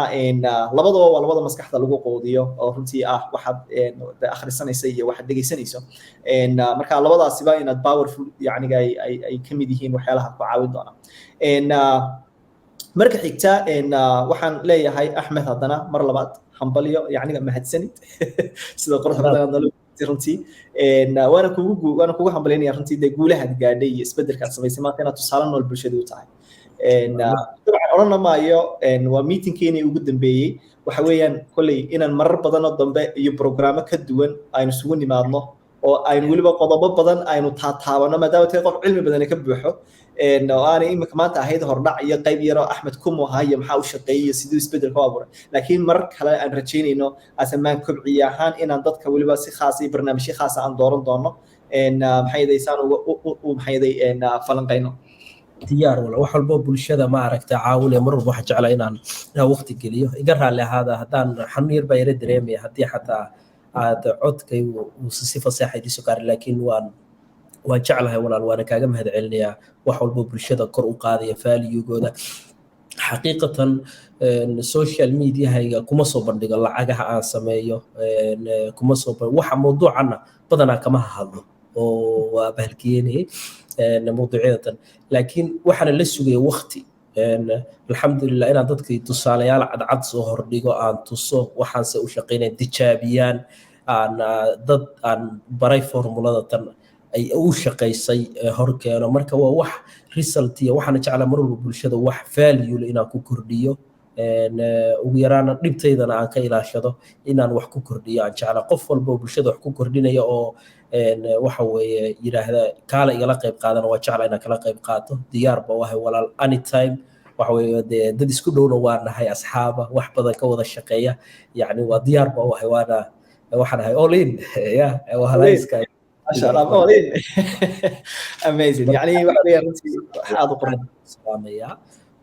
labadaba waa labada maskaxda lagu qoodiyo oo runtii ah waxaad akhrisanaysa iyo waxaad dhageysanayso marka labadaasiba inaad powerful yani ay kamid yihiin waxyaalaha ku caawin doona marka xigta waxaan leeyahay Axmed hadana mar labaad hambalyo yacniga mahadsanid sida quruxda badan nolo runtii waana kugu hambalyeynaya runtii de guulaha gaadhay iyo isbedelka samaysay maanta inaad tusaale nool bulshada u tahay dabcan oran maayo waa meetingkeeni ugu dambeeyay waxa weeyaan kulay inaan marar badan oo dambe iyo programo ka duwan aynu isugu nimaadno oo aynu waliba qodobo badan aynu taataabano maadaama tay qof cilmi badan ka buuxo oo aanay imika maanta ahayd hordhac iyo qayb yar oo Axmed Kumo haya maxaa u shaqeeyay sidoo isbedelka u abuuray laakiin mar kale aan rajaynayno asamaan kobciye ahaan inaan dadka waliba si khaas ah barnaamijyo khaas ah aan dooran doono maxay yeedaysaan maxay yeeday falanqeyno diyaar wala wax walba bulshada ma aragta caawinay mar walba waxa jeclaa inaan waqti geliyo iga raali ahaada hadaan xanuun yar baa yara dareemay haddii xataa aad codkay uu si fasaxaydiisu gaar laakiin waan jeclahay walaal waana kaaga mahad celinayaa wax walba bulshada kor u qaadaya value-gooda xaqiiqatan social media-hayga kuma soo bandhigo lacagaha aan sameeyo kuma soo waxa mawduucana badanaa kama hadlo oo waa bahalkeenay mawduucyadatan laakiin waxaana la sugaya waqti alxamdulillah inaan dadkii tusaalayaal cadcad soo hordhigo aan tuso waxaanse u shaqeynaya tijaabiyaan dad aan baray formulada tan ay u shaqeysay horkeeno marka waa wax result iyo waxaan jeclaa mar walba bulshada wax value inaan ku kordhiyo ugu yaraana dhibtaydana aan ka ilaashado inaan wax ku kordhiyo aan jeclaa qof walba bulshada wax ku kordhinaya oo waxa weeye yiraahda kaala igala qayb qaadana waa jeclaa inaan kala qayb qaato diyaar baa wahay walaal anytime waxa weeye dad isku dhowna waa nahay asxaaba wax badan ka wada shaqeeya yani waa diyaar baa wahay waana waxaan ahay all in ya waa halayska ما شاء الله مولين اميزنج يعني waxay runtii aad u qoran salaamaya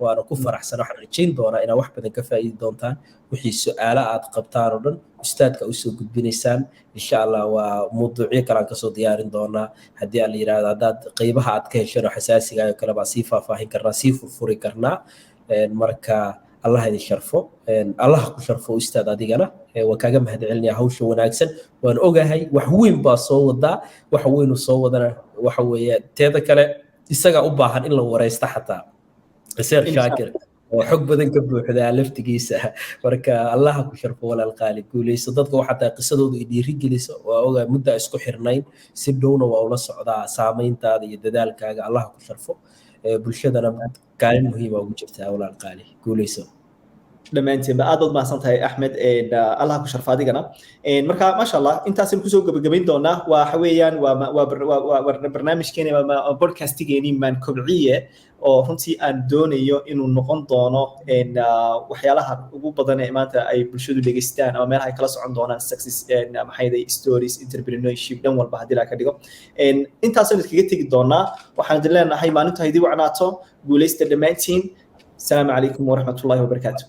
waana ku faraxsan waxaan rajayn doonaa inaad wax badan ka faa'iidi doontaan wixii su'aalo aad qabtaan oo dhan ustaadka u soo gudbinaysaan insha Allah waa mawduucyo kale aan ka soo diyaarin doonaa haddii aan yiraahdo hadaad qaybaha aad ka hesheen oo xasaasiga ah kale baa sii faahfaahin karnaa sii furfuri karnaa marka الله يدي شرفه الله كشرفه أستاذ أدينا وكاجا مهد علني هوش وناكسن وأنا أوجهي وحوين باصوت دا وحوين وصوت أنا وحوي تذكره يسقى أباهن إلا وريست حتى يصير شاكر وحب بدن كبر حدا لفت جيسه بركة الله كشرفه ولا القالب يقولي صدقه وحتى قصده يدي رجلس وأوجه مدة إسكو حرنين سبدونه وأولا صعدا سامين تادي يددال كاجا الله كشرفه bulshadana kaalin muhiim ah ugu jirtaa walaal qaali guuleyso dhamaantiin ba aad ma santahay Axmed Allah ku sharfa adigana marka ma sha Allah intaas ku soo gabagabayn doonaa waxa weeyaan waa barnaamijkeena waa podcastgeeni man kobciye oo runtii aan doonayo inuu noqon doono waxyaalaha ugu badan ee maanta ay bulshadu dhageystaan ama meelaha ay kala socon doonaan success maxay stories entrepreneurship dhan walba hadii la ka dhigo intaas oo iskaga tagi doonaa waxaan idin leenahay maalinta haydii wacnaato guuleysta dhamaantiin السلام عليكم ورحمة الله وبركاته